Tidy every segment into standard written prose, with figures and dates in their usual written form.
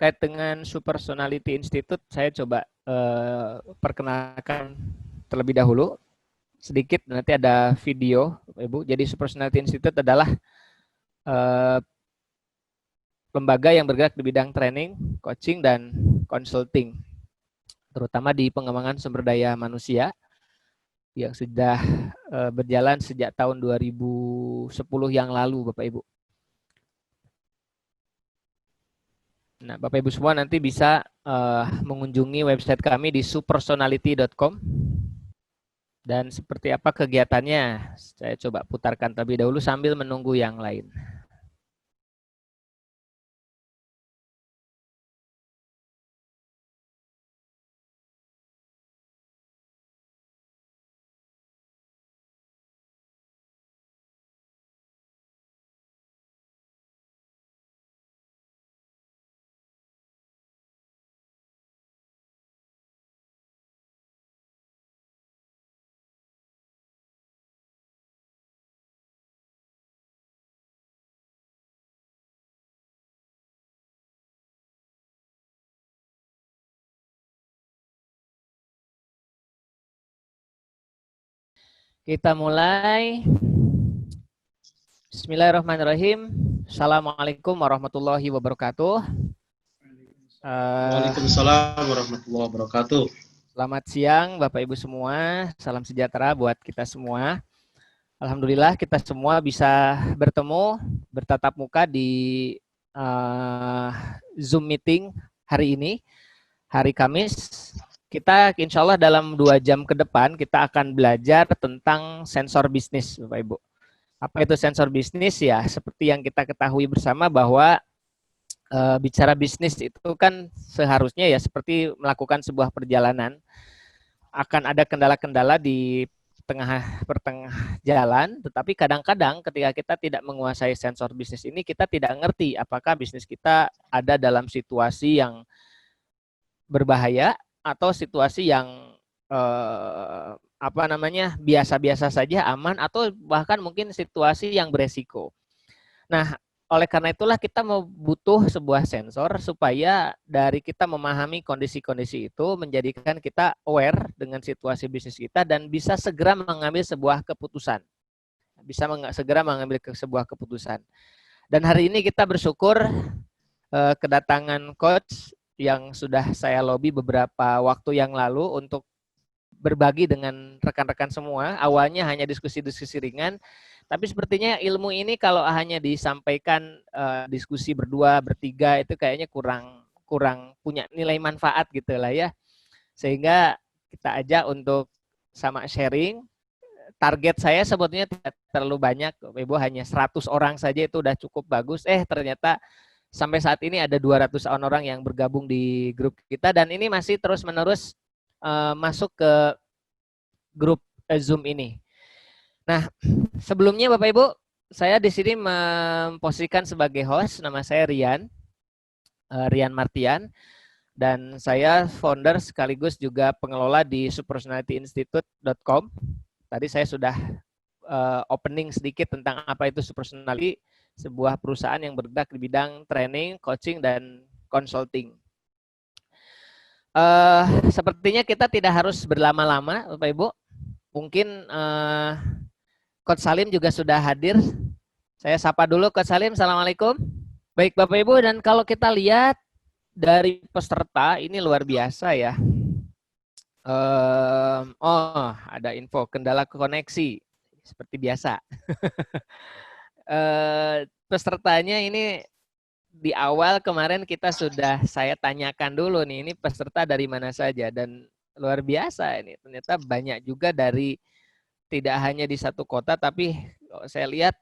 terkait dengan Supersonality Institute, saya coba perkenalkan terlebih dahulu sedikit, nanti ada video, Ibu. Jadi Supersonality Institute adalah lembaga yang bergerak di bidang training, coaching, dan consulting, terutama di pengembangan sumber daya manusia yang sudah berjalan sejak tahun 2010 yang lalu, Bapak Ibu. Nah, Bapak Ibu semua nanti bisa mengunjungi website kami di supersonality.com. Dan seperti apa kegiatannya, saya coba putarkan terlebih dahulu sambil menunggu yang lain. Kita mulai. Bismillahirrahmanirrahim. Assalamualaikum warahmatullahi wabarakatuh. Waalaikumsalam warahmatullahi wabarakatuh. Selamat siang Bapak Ibu semua. Salam sejahtera buat kita semua. Alhamdulillah kita semua bisa bertemu, bertatap muka di Zoom meeting hari ini, hari Kamis. Kita insya Allah dalam 2 jam ke depan kita akan belajar tentang sensor bisnis, Bapak Ibu. Apa itu sensor bisnis? Ya, seperti yang kita ketahui bersama bahwa bicara bisnis itu kan seharusnya ya seperti melakukan sebuah perjalanan. Akan ada kendala-kendala di pertengah jalan, tetapi kadang-kadang ketika kita tidak menguasai sensor bisnis ini, kita tidak ngerti apakah bisnis kita ada dalam situasi yang berbahaya atau situasi yang biasa-biasa saja, aman, atau bahkan mungkin situasi yang beresiko. Nah, oleh karena itulah kita butuh sebuah sensor supaya dari kita memahami kondisi-kondisi itu menjadikan kita aware dengan situasi bisnis kita dan bisa segera mengambil sebuah keputusan. Segera mengambil sebuah keputusan. Dan hari ini kita bersyukur kedatangan coach yang sudah saya lobby beberapa waktu yang lalu untuk berbagi dengan rekan-rekan semua. Awalnya hanya diskusi-diskusi ringan, tapi sepertinya ilmu ini kalau hanya disampaikan diskusi berdua, bertiga, itu kayaknya kurang punya nilai manfaat gitu lah ya. Sehingga kita ajak untuk sama sharing. Target saya sebetulnya tidak terlalu banyak, Ibu, hanya 100 orang saja itu udah cukup bagus. Ternyata sampai saat ini ada 200-an orang yang bergabung di grup kita dan ini masih terus-menerus masuk ke grup Zoom ini. Nah, sebelumnya Bapak Ibu, saya di sini memposisikan sebagai host, nama saya Rian Martian, dan saya founder sekaligus juga pengelola di supersonalityinstitute.com. Tadi saya sudah opening sedikit tentang apa itu Supersonality, sebuah perusahaan yang bergerak di bidang training, coaching, dan consulting. Sepertinya kita tidak harus berlama-lama, Bapak Ibu. Mungkin Coach Salim juga sudah hadir. Saya sapa dulu Coach Salim. Assalamualaikum. Baik Bapak Ibu, dan kalau kita lihat dari peserta ini luar biasa ya. Ada info kendala koneksi seperti biasa. Pesertanya ini di awal kemarin kita sudah saya tanyakan dulu nih, ini peserta dari mana saja, dan luar biasa ini ternyata banyak juga dari tidak hanya di satu kota, tapi saya lihat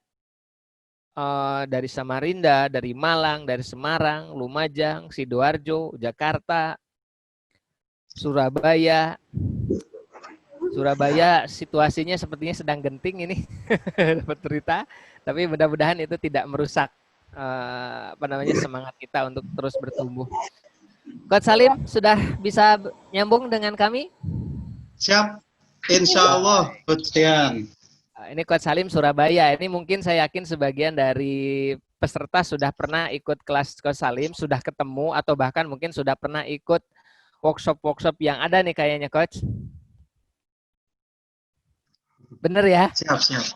dari Samarinda, dari Malang, dari Semarang, Lumajang, Sidoarjo, Jakarta, Surabaya. Surabaya situasinya sepertinya sedang genting ini dapat berita, tapi mudah-mudahan itu tidak merusak semangat kita untuk terus bertumbuh. Coach Salim sudah bisa nyambung dengan kami? Siap, insya Allah, Coach Rian. Ini Coach Salim Surabaya. Ini mungkin saya yakin sebagian dari peserta sudah pernah ikut kelas Coach Salim, sudah ketemu atau bahkan mungkin sudah pernah ikut workshop-workshop yang ada nih kayaknya Coach. Bener ya? Siap, siap.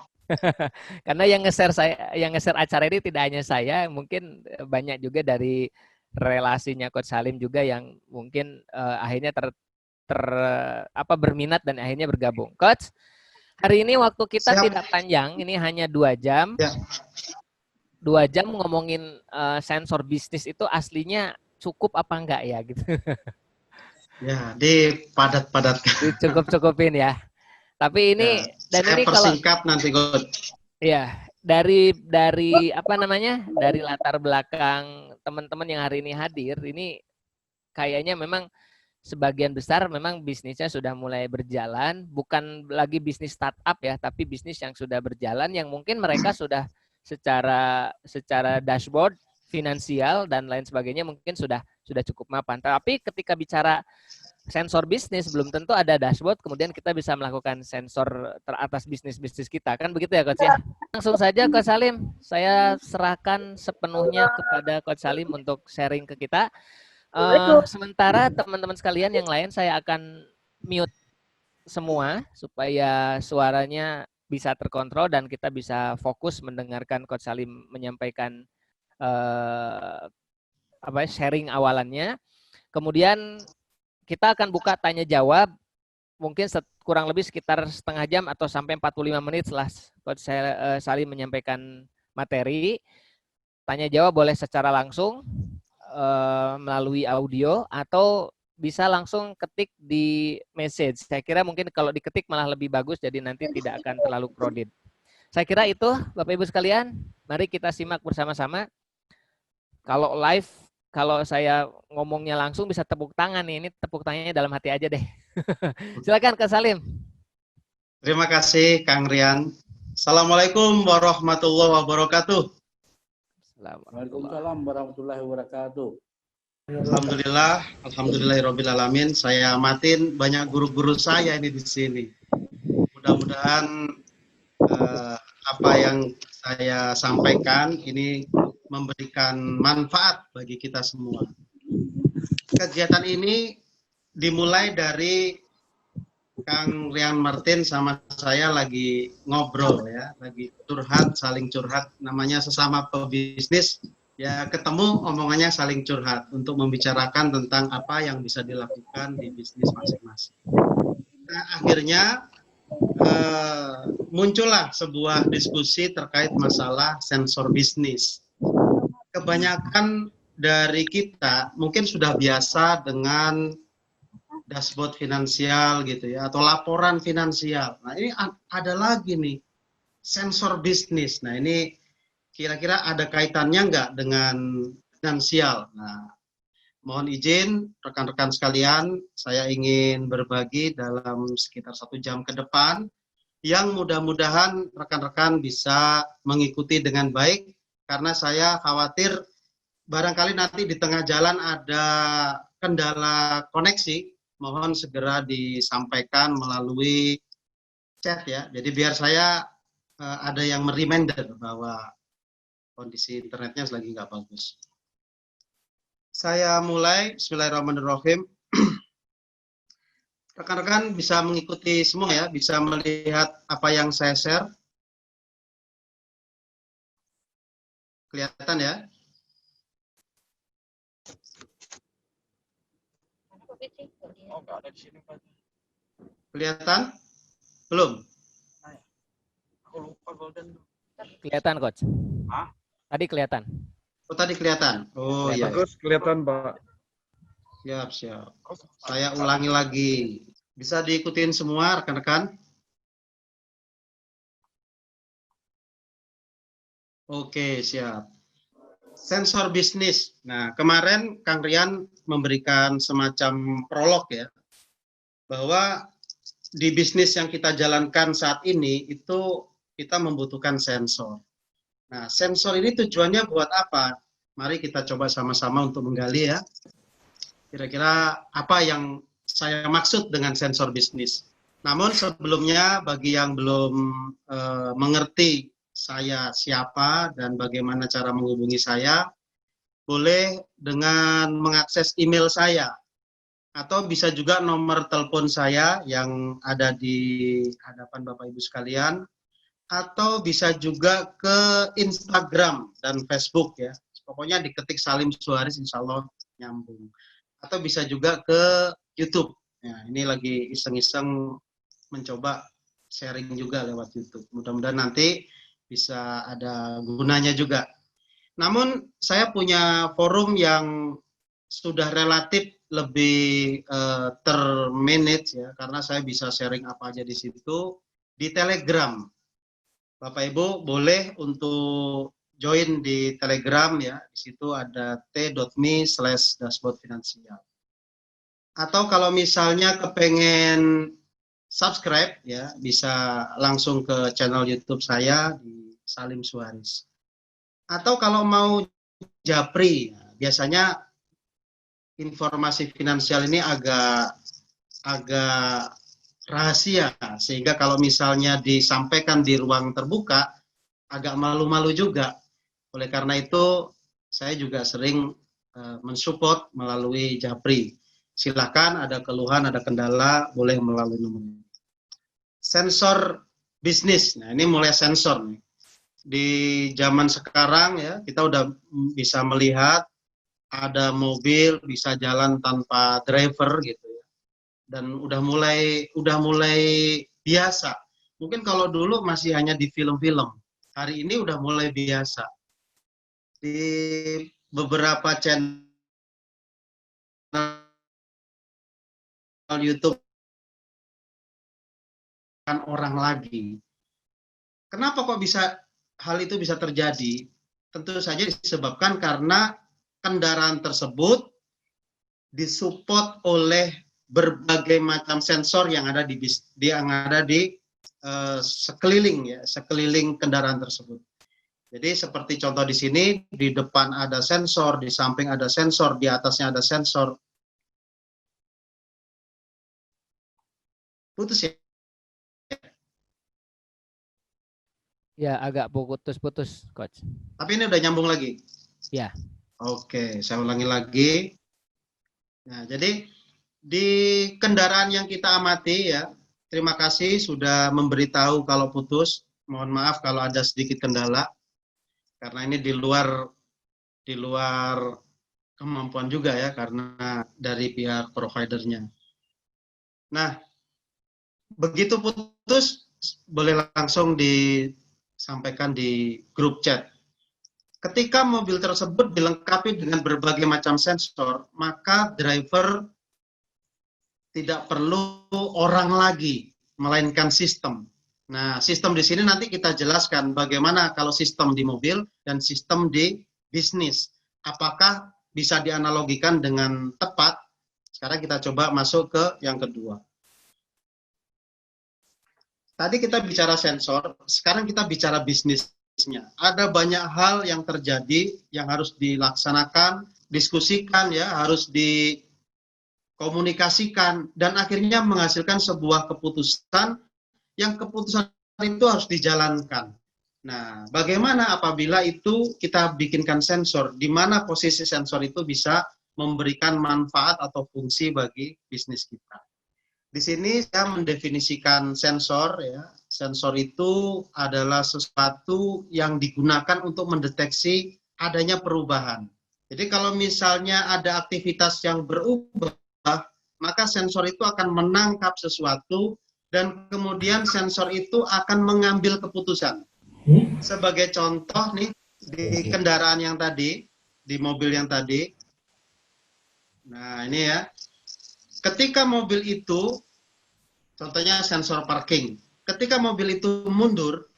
Karena yang nge-share acara ini tidak hanya saya, mungkin banyak juga dari relasinya Coach Salim juga yang mungkin akhirnya berminat dan akhirnya bergabung. Coach, hari ini waktu kita Siap. tidak panjang, ini hanya 2 jam. Ya. 2 jam ngomongin sensor bisnis itu aslinya cukup apa enggak ya gitu. Ya, dipadat-padatkan. Cukup-cukupin ya. Tapi ini Ya, dan saya ini persingkat nanti, Coach. ya dari apa namanya? Dari latar belakang teman-teman yang hari ini hadir, ini kayaknya memang sebagian besar memang bisnisnya sudah mulai berjalan, bukan lagi bisnis startup ya, tapi bisnis yang sudah berjalan yang mungkin mereka sudah secara dashboard finansial dan lain sebagainya mungkin sudah cukup mapan. Tapi ketika bicara sensor bisnis belum tentu ada dashboard kemudian kita bisa melakukan sensor teratas bisnis kita, kan begitu ya Coach ya. Langsung saja Coach Salim, saya serahkan sepenuhnya kepada Coach Salim untuk sharing ke kita. Sementara teman-teman sekalian yang lain saya akan mute semua supaya suaranya bisa terkontrol dan kita bisa fokus mendengarkan Coach Salim menyampaikan sharing awalannya. Kemudian kita akan buka tanya jawab mungkin kurang lebih sekitar setengah jam atau sampai 45 menit setelah Coach Salim menyampaikan materi. Tanya jawab boleh secara langsung melalui audio atau bisa langsung ketik di message. Saya kira mungkin kalau diketik malah lebih bagus jadi nanti tidak akan terlalu crowded. Saya kira itu Bapak Ibu sekalian, mari kita simak bersama-sama. Kalau live, kalau saya ngomongnya langsung bisa tepuk tangan nih. Ini tepuk tangannya dalam hati aja deh. Silakan Kak Salim. Terima kasih Kang Rian. Assalamualaikum warahmatullahi wabarakatuh. Waalaikumsalam warahmatullahi wabarakatuh. Alhamdulillahirobbilalamin. Saya amatin banyak guru-guru saya ini di sini. Mudah-mudahan apa yang saya sampaikan ini memberikan manfaat bagi kita semua. Kegiatan ini dimulai dari Kang Rian Martin sama saya lagi ngobrol ya, lagi curhat, saling curhat, namanya sesama pebisnis ya, ketemu omongannya saling curhat untuk membicarakan tentang apa yang bisa dilakukan di bisnis masing-masing. Nah, akhirnya muncullah sebuah diskusi terkait masalah sensor bisnis. Kebanyakan dari kita mungkin sudah biasa dengan dashboard finansial gitu ya, atau laporan finansial. Nah, ini ada lagi nih sensor bisnis. Nah, ini kira-kira ada kaitannya nggak dengan finansial? Nah, mohon izin rekan-rekan sekalian, saya ingin berbagi dalam sekitar 1 jam ke depan yang mudah-mudahan rekan-rekan bisa mengikuti dengan baik, karena saya khawatir barangkali nanti di tengah jalan ada kendala koneksi, mohon segera disampaikan melalui chat ya. Jadi biar saya ada yang mereminder bahwa kondisi internetnya lagi nggak bagus. Saya mulai, bismillahirrahmanirrahim. Rekan-rekan bisa mengikuti semua ya, bisa melihat apa yang saya share. Kelihatan ya? Kelihatan? Belum? Kelihatan Coach. Tadi kelihatan. Oh, tadi kelihatan. Oh iya. Bagus kelihatan Pak. Siap, siap. Saya ulangi lagi. Bisa diikutin semua rekan-rekan? Oke, siap. Sensor bisnis. Nah, kemarin Kang Rian memberikan semacam prolog ya, bahwa di bisnis yang kita jalankan saat ini itu kita membutuhkan sensor. Nah, sensor ini tujuannya buat apa? Mari kita coba sama-sama untuk menggali ya. Kira-kira apa yang saya maksud dengan sensor bisnis. Namun sebelumnya bagi yang belum mengerti saya siapa dan bagaimana cara menghubungi saya, boleh dengan mengakses email saya. Atau bisa juga nomor telepon saya yang ada di hadapan Bapak Ibu sekalian. Atau bisa juga ke Instagram dan Facebook ya. Pokoknya diketik Salim Suharis, insya Allah nyambung. Atau bisa juga ke YouTube. Ya, ini lagi iseng-iseng mencoba sharing juga lewat YouTube. Mudah-mudahan nanti bisa ada gunanya juga. Namun saya punya forum yang sudah relatif lebih termanage ya, karena saya bisa sharing apa aja di situ di Telegram. Bapak Ibu boleh untuk join di Telegram ya. Di situ ada t.me/dashboardfinansial. Atau kalau misalnya kepengen subscribe ya, bisa langsung ke channel YouTube saya di Salim Suharis. Atau kalau mau japri, biasanya informasi finansial ini agak rahasia, sehingga kalau misalnya disampaikan di ruang terbuka, agak malu-malu juga. Oleh karena itu, saya juga sering mensupport melalui japri. Silakan ada keluhan, ada kendala, boleh melalui nomor ini. Sensor bisnis, nah ini mulai sensor nih. Di zaman sekarang ya, kita udah bisa melihat ada mobil bisa jalan tanpa driver gitu ya. Dan udah mulai biasa. Mungkin kalau dulu masih hanya di film-film. Hari ini udah mulai biasa. Di beberapa channel YouTube kan orang lagi. Kenapa kok bisa hal itu bisa terjadi? Tentu saja disebabkan karena kendaraan tersebut disupport oleh berbagai macam sensor yang ada di sekeliling kendaraan tersebut. Jadi seperti contoh di sini, di depan ada sensor, di samping ada sensor, di atasnya ada sensor. Putus ya? Ya, agak putus-putus, Coach. Tapi ini udah nyambung lagi? Ya. Oke, saya ulangi lagi. Nah, jadi di kendaraan yang kita amati ya, terima kasih sudah memberitahu kalau putus. Mohon maaf kalau ada sedikit kendala, karena ini di luar kemampuan juga ya, karena dari pihak providernya. Nah, begitu putus, boleh langsung disampaikan di grup chat. Ketika mobil tersebut dilengkapi dengan berbagai macam sensor, maka driver tidak perlu orang lagi, melainkan sistem. Nah, sistem di sini nanti kita jelaskan bagaimana kalau sistem di mobil dan sistem di bisnis. Apakah bisa dianalogikan dengan tepat? Sekarang kita coba masuk ke yang kedua. Tadi kita bicara sensor, sekarang kita bicara bisnisnya. Ada banyak hal yang terjadi yang harus dilaksanakan, diskusikan ya, harus dikomunikasikan dan akhirnya menghasilkan sebuah keputusan yang keputusan itu harus dijalankan. Nah, bagaimana apabila itu kita bikinkan sensor, di mana posisi sensor itu bisa memberikan manfaat atau fungsi bagi bisnis kita. Di sini saya mendefinisikan sensor ya. Sensor itu adalah sesuatu yang digunakan untuk mendeteksi adanya perubahan. Jadi kalau misalnya ada aktivitas yang berubah, maka sensor itu akan menangkap sesuatu dan kemudian sensor itu akan mengambil keputusan. Sebagai contoh nih, di kendaraan yang tadi, di mobil yang tadi, nah ini ya, ketika mobil itu, contohnya sensor parking, ketika mobil itu mundur,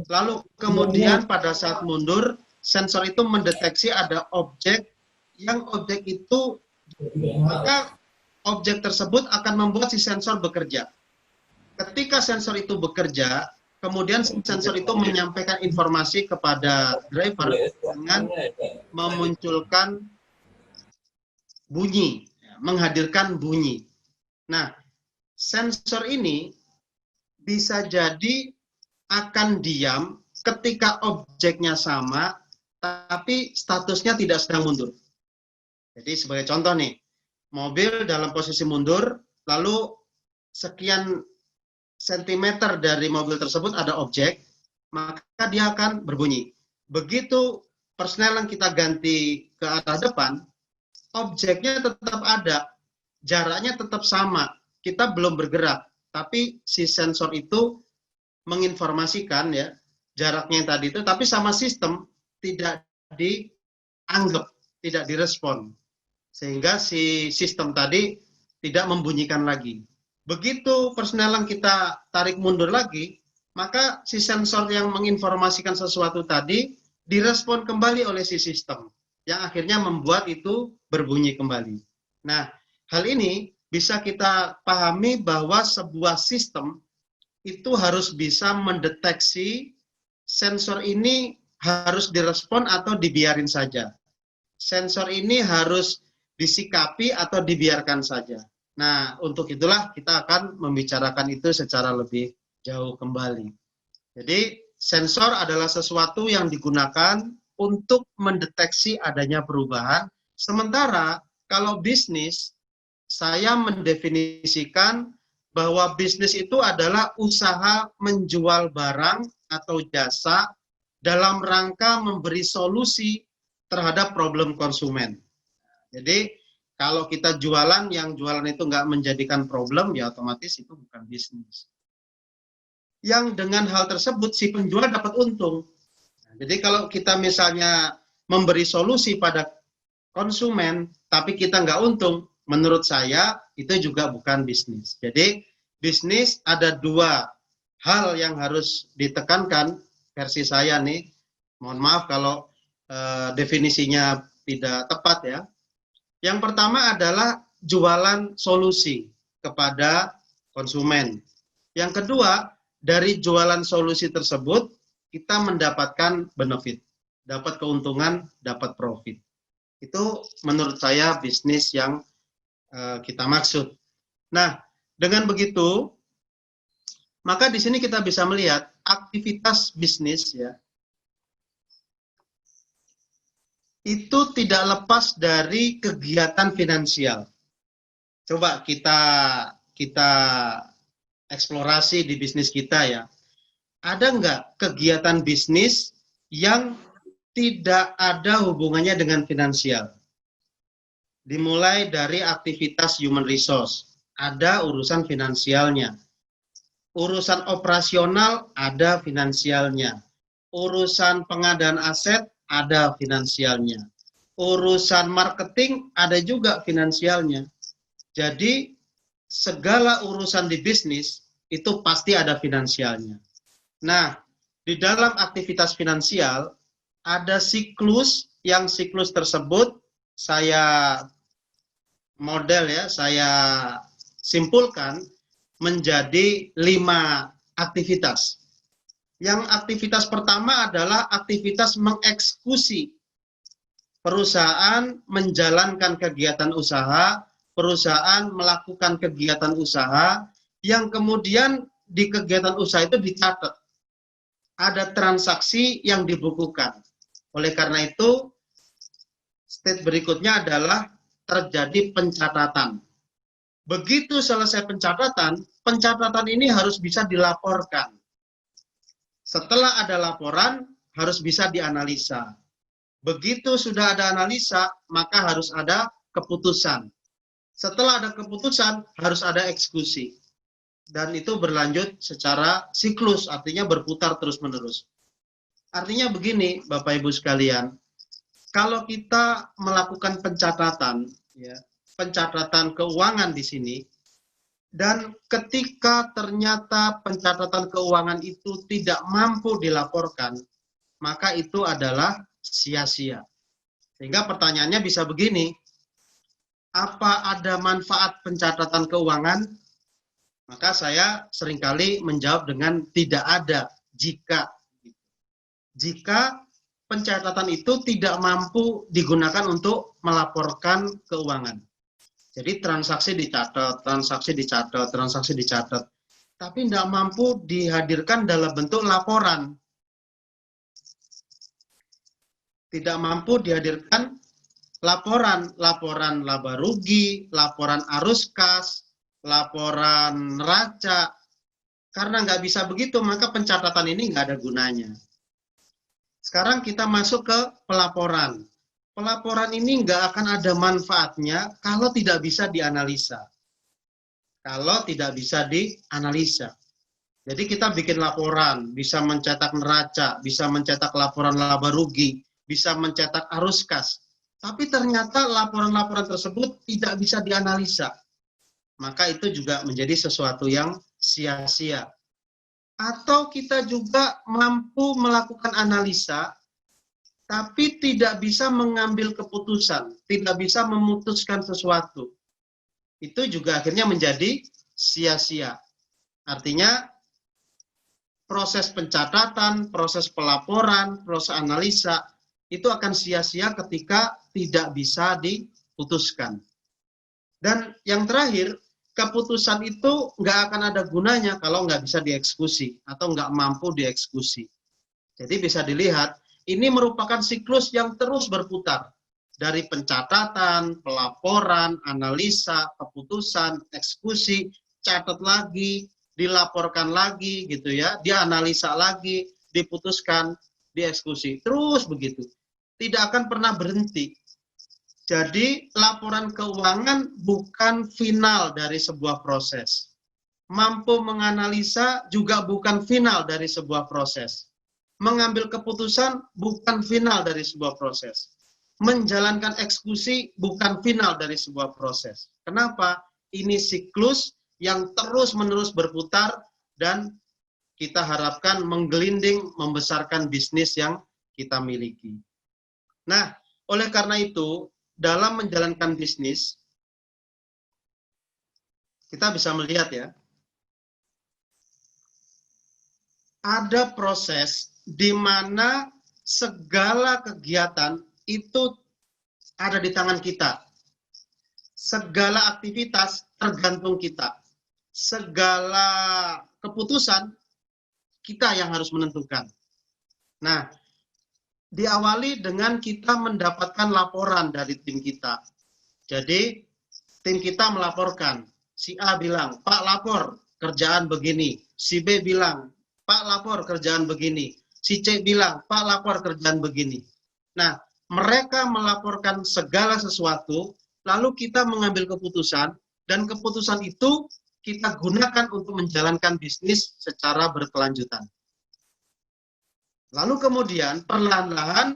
lalu kemudian pada saat mundur, sensor itu mendeteksi ada objek, yang objek itu, maka objek tersebut akan membuat si sensor bekerja. Ketika sensor itu bekerja, kemudian sensor itu menyampaikan informasi kepada driver dengan memunculkan bunyi, menghadirkan bunyi. Nah, sensor ini bisa jadi akan diam ketika objeknya sama, tapi statusnya tidak sedang mundur. Jadi sebagai contoh nih, mobil dalam posisi mundur, lalu sekian sentimeter dari mobil tersebut ada objek, maka dia akan berbunyi. Begitu persneling kita ganti ke arah depan, objeknya tetap ada, jaraknya tetap sama, kita belum bergerak, tapi si sensor itu menginformasikan ya jaraknya yang tadi itu, tapi sama sistem tidak dianggap, tidak direspon, sehingga si sistem tadi tidak membunyikan lagi. Begitu persneling kita tarik mundur lagi, maka si sensor yang menginformasikan sesuatu tadi direspon kembali oleh si sistem, yang akhirnya membuat itu berbunyi kembali. Nah, hal ini bisa kita pahami bahwa sebuah sistem itu harus bisa mendeteksi sensor ini harus direspon atau dibiarin saja. Sensor ini harus disikapi atau dibiarkan saja. Nah, untuk itulah kita akan membicarakan itu secara lebih jauh kembali. Jadi, sensor adalah sesuatu yang digunakan untuk mendeteksi adanya perubahan. Sementara kalau bisnis, saya mendefinisikan bahwa bisnis itu adalah usaha menjual barang atau jasa dalam rangka memberi solusi terhadap problem konsumen. Jadi, kalau kita jualan, yang jualan itu nggak menjadikan problem, ya otomatis itu bukan bisnis. Yang dengan hal tersebut, si penjual dapat untung. Jadi kalau kita misalnya memberi solusi pada konsumen, tapi kita nggak untung, menurut saya itu juga bukan bisnis. Jadi bisnis ada dua hal yang harus ditekankan, versi saya nih. Mohon maaf kalau definisinya tidak tepat ya. Yang pertama adalah jualan solusi kepada konsumen. Yang kedua, dari jualan solusi tersebut, kita mendapatkan benefit, dapat keuntungan, dapat profit. Itu menurut saya bisnis yang kita maksud. Nah, dengan begitu, maka di sini kita bisa melihat aktivitas bisnis ya, itu tidak lepas dari kegiatan finansial. Coba kita eksplorasi di bisnis kita ya. Ada nggak kegiatan bisnis yang tidak ada hubungannya dengan finansial? Dimulai dari aktivitas human resource, ada urusan finansialnya. Urusan operasional ada finansialnya. Urusan pengadaan aset ada finansialnya. Urusan marketing ada juga finansialnya. Jadi segala urusan di bisnis itu pasti ada finansialnya. Nah, di dalam aktivitas finansial ada siklus, yang siklus tersebut saya model ya, saya simpulkan menjadi 5 aktivitas. Yang aktivitas pertama adalah aktivitas mengeksekusi. Perusahaan menjalankan kegiatan usaha, perusahaan melakukan kegiatan usaha, yang kemudian di kegiatan usaha itu dicatat. Ada transaksi yang dibukukan. Oleh karena itu, step berikutnya adalah terjadi pencatatan. Begitu selesai pencatatan, pencatatan ini harus bisa dilaporkan. Setelah ada laporan, harus bisa dianalisa. Begitu sudah ada analisa, maka harus ada keputusan. Setelah ada keputusan, harus ada eksekusi. Dan itu berlanjut secara siklus, artinya berputar terus-menerus. Artinya begini, Bapak Ibu sekalian, kalau kita melakukan pencatatan, ya, pencatatan keuangan di sini, dan ketika ternyata pencatatan keuangan itu tidak mampu dilaporkan, maka itu adalah sia-sia. Sehingga pertanyaannya bisa begini, apa ada manfaat pencatatan keuangan? Maka saya seringkali menjawab dengan tidak ada, jika pencatatan itu tidak mampu digunakan untuk melaporkan keuangan. Jadi transaksi dicatat, transaksi dicatat, transaksi dicatat. Tapi tidak mampu dihadirkan dalam bentuk laporan. tidak mampu dihadirkan laporan laba rugi, laporan arus kas, laporan neraca. Karena nggak bisa begitu, maka pencatatan ini nggak ada gunanya. Sekarang kita masuk ke pelaporan. Pelaporan ini nggak akan ada manfaatnya kalau tidak bisa dianalisa. Kalau tidak bisa dianalisa. Jadi kita bikin laporan, bisa mencetak neraca, bisa mencetak laporan laba rugi, bisa mencetak arus kas. Tapi ternyata laporan-laporan tersebut tidak bisa dianalisa. Maka itu juga menjadi sesuatu yang sia-sia. Atau kita juga mampu melakukan analisa, tapi tidak bisa mengambil keputusan, tidak bisa memutuskan sesuatu. Itu juga akhirnya menjadi sia-sia. Artinya, proses pencatatan, proses pelaporan, proses analisa, itu akan sia-sia ketika tidak bisa diputuskan. Dan yang terakhir, keputusan itu nggak akan ada gunanya kalau nggak bisa dieksekusi atau nggak mampu dieksekusi. Jadi bisa dilihat, ini merupakan siklus yang terus berputar. Dari pencatatan, pelaporan, analisa, keputusan, eksekusi, catat lagi, dilaporkan lagi, gitu ya, dianalisa lagi, diputuskan, dieksekusi. Terus begitu. Tidak akan pernah berhenti. Jadi laporan keuangan bukan final dari sebuah proses. Mampu menganalisa juga bukan final dari sebuah proses. Mengambil keputusan bukan final dari sebuah proses. Menjalankan eksekusi bukan final dari sebuah proses. Kenapa? Ini siklus yang terus-menerus berputar dan kita harapkan menggelinding membesarkan bisnis yang kita miliki. Nah, oleh karena itu, dalam menjalankan bisnis, kita bisa melihat ya, ada proses di mana segala kegiatan itu ada di tangan kita. Segala aktivitas tergantung kita. Segala keputusan kita yang harus menentukan. Nah, diawali dengan kita mendapatkan laporan dari tim kita. Jadi, tim kita melaporkan. Si A bilang, Pak lapor, kerjaan begini. Si B bilang, Pak lapor, kerjaan begini. Si C bilang, Pak lapor, kerjaan begini. Nah, mereka melaporkan segala sesuatu, lalu kita mengambil keputusan, dan keputusan itu kita gunakan untuk menjalankan bisnis secara berkelanjutan. Lalu kemudian perlahan-lahan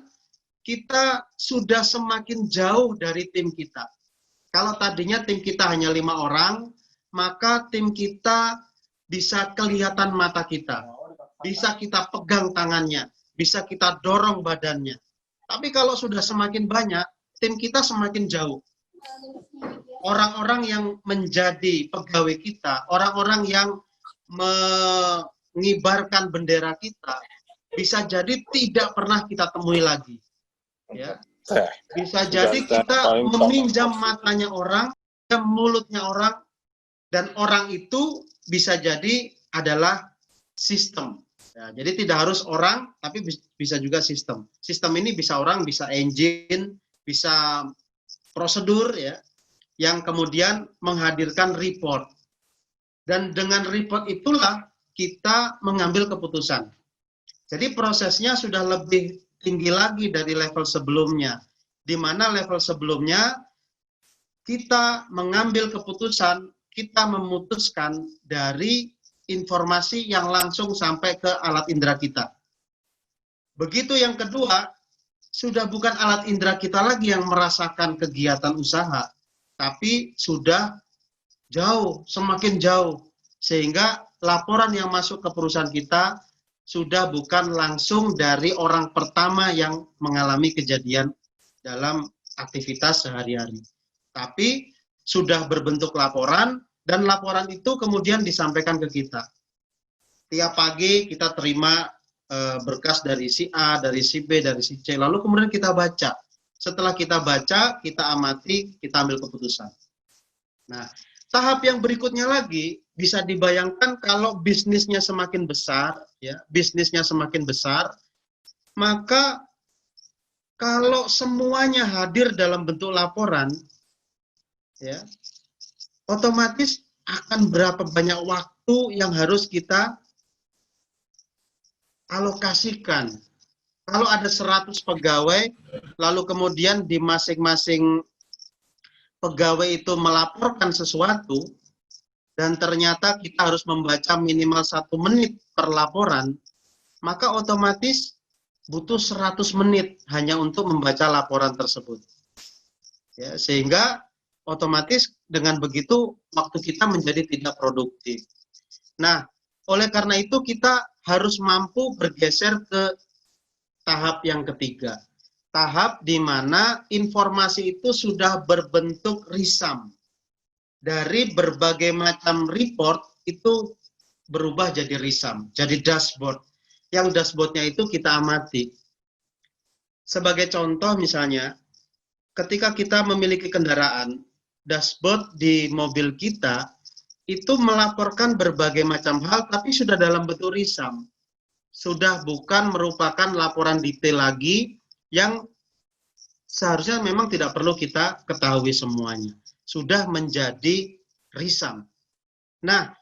kita sudah semakin jauh dari tim kita. Kalau tadinya tim kita hanya 5 orang, maka tim kita bisa kelihatan mata kita. Bisa kita pegang tangannya, bisa kita dorong badannya. Tapi kalau sudah semakin banyak, tim kita semakin jauh. Orang-orang yang menjadi pegawai kita, orang-orang yang mengibarkan bendera kita, bisa jadi tidak pernah kita temui lagi. Ya. Bisa jadi kita meminjam matanya orang, mulutnya orang, dan orang itu bisa jadi adalah sistem. Ya, jadi tidak harus orang, tapi bisa juga sistem. Sistem ini bisa orang, bisa engine, bisa prosedur, ya, yang kemudian menghadirkan report. Dan dengan report itulah kita mengambil keputusan. Jadi prosesnya sudah lebih tinggi lagi dari level sebelumnya. Di mana level sebelumnya kita mengambil keputusan, kita memutuskan dari informasi yang langsung sampai ke alat indera kita. Begitu yang kedua, sudah bukan alat indera kita lagi yang merasakan kegiatan usaha, tapi sudah jauh, semakin jauh. Sehingga laporan yang masuk ke perusahaan kita sudah bukan langsung dari orang pertama yang mengalami kejadian dalam aktivitas sehari-hari. Tapi sudah berbentuk laporan, dan laporan itu kemudian disampaikan ke kita. Tiap pagi kita terima berkas dari si A, dari si B, dari si C, lalu kemudian kita baca. Setelah kita baca, kita amati, kita ambil keputusan. Nah, tahap yang berikutnya lagi bisa dibayangkan kalau bisnisnya semakin besar, ya, bisnisnya semakin besar, maka Kalau semuanya hadir dalam bentuk laporan, ya, otomatis akan berapa banyak waktu yang harus kita alokasikan. Kalau ada 100 pegawai, lalu kemudian di masing-masing pegawai itu melaporkan sesuatu, dan ternyata kita harus membaca minimal 1 menit per laporan, maka otomatis butuh 100 menit hanya untuk membaca laporan tersebut. Ya, sehingga otomatis dengan begitu waktu kita menjadi tidak produktif. Nah, oleh karena itu kita harus mampu bergeser ke tahap yang ketiga. Tahap di mana informasi itu sudah berbentuk risam. Dari berbagai macam report itu berubah jadi risam, jadi dashboard. Yang dashboardnya itu kita amati. Sebagai contoh misalnya, ketika kita memiliki kendaraan, dashboard di mobil kita itu melaporkan berbagai macam hal, tapi sudah dalam bentuk risam. Sudah bukan merupakan laporan detail lagi yang seharusnya memang tidak perlu kita ketahui semuanya. Sudah menjadi risam. Nah,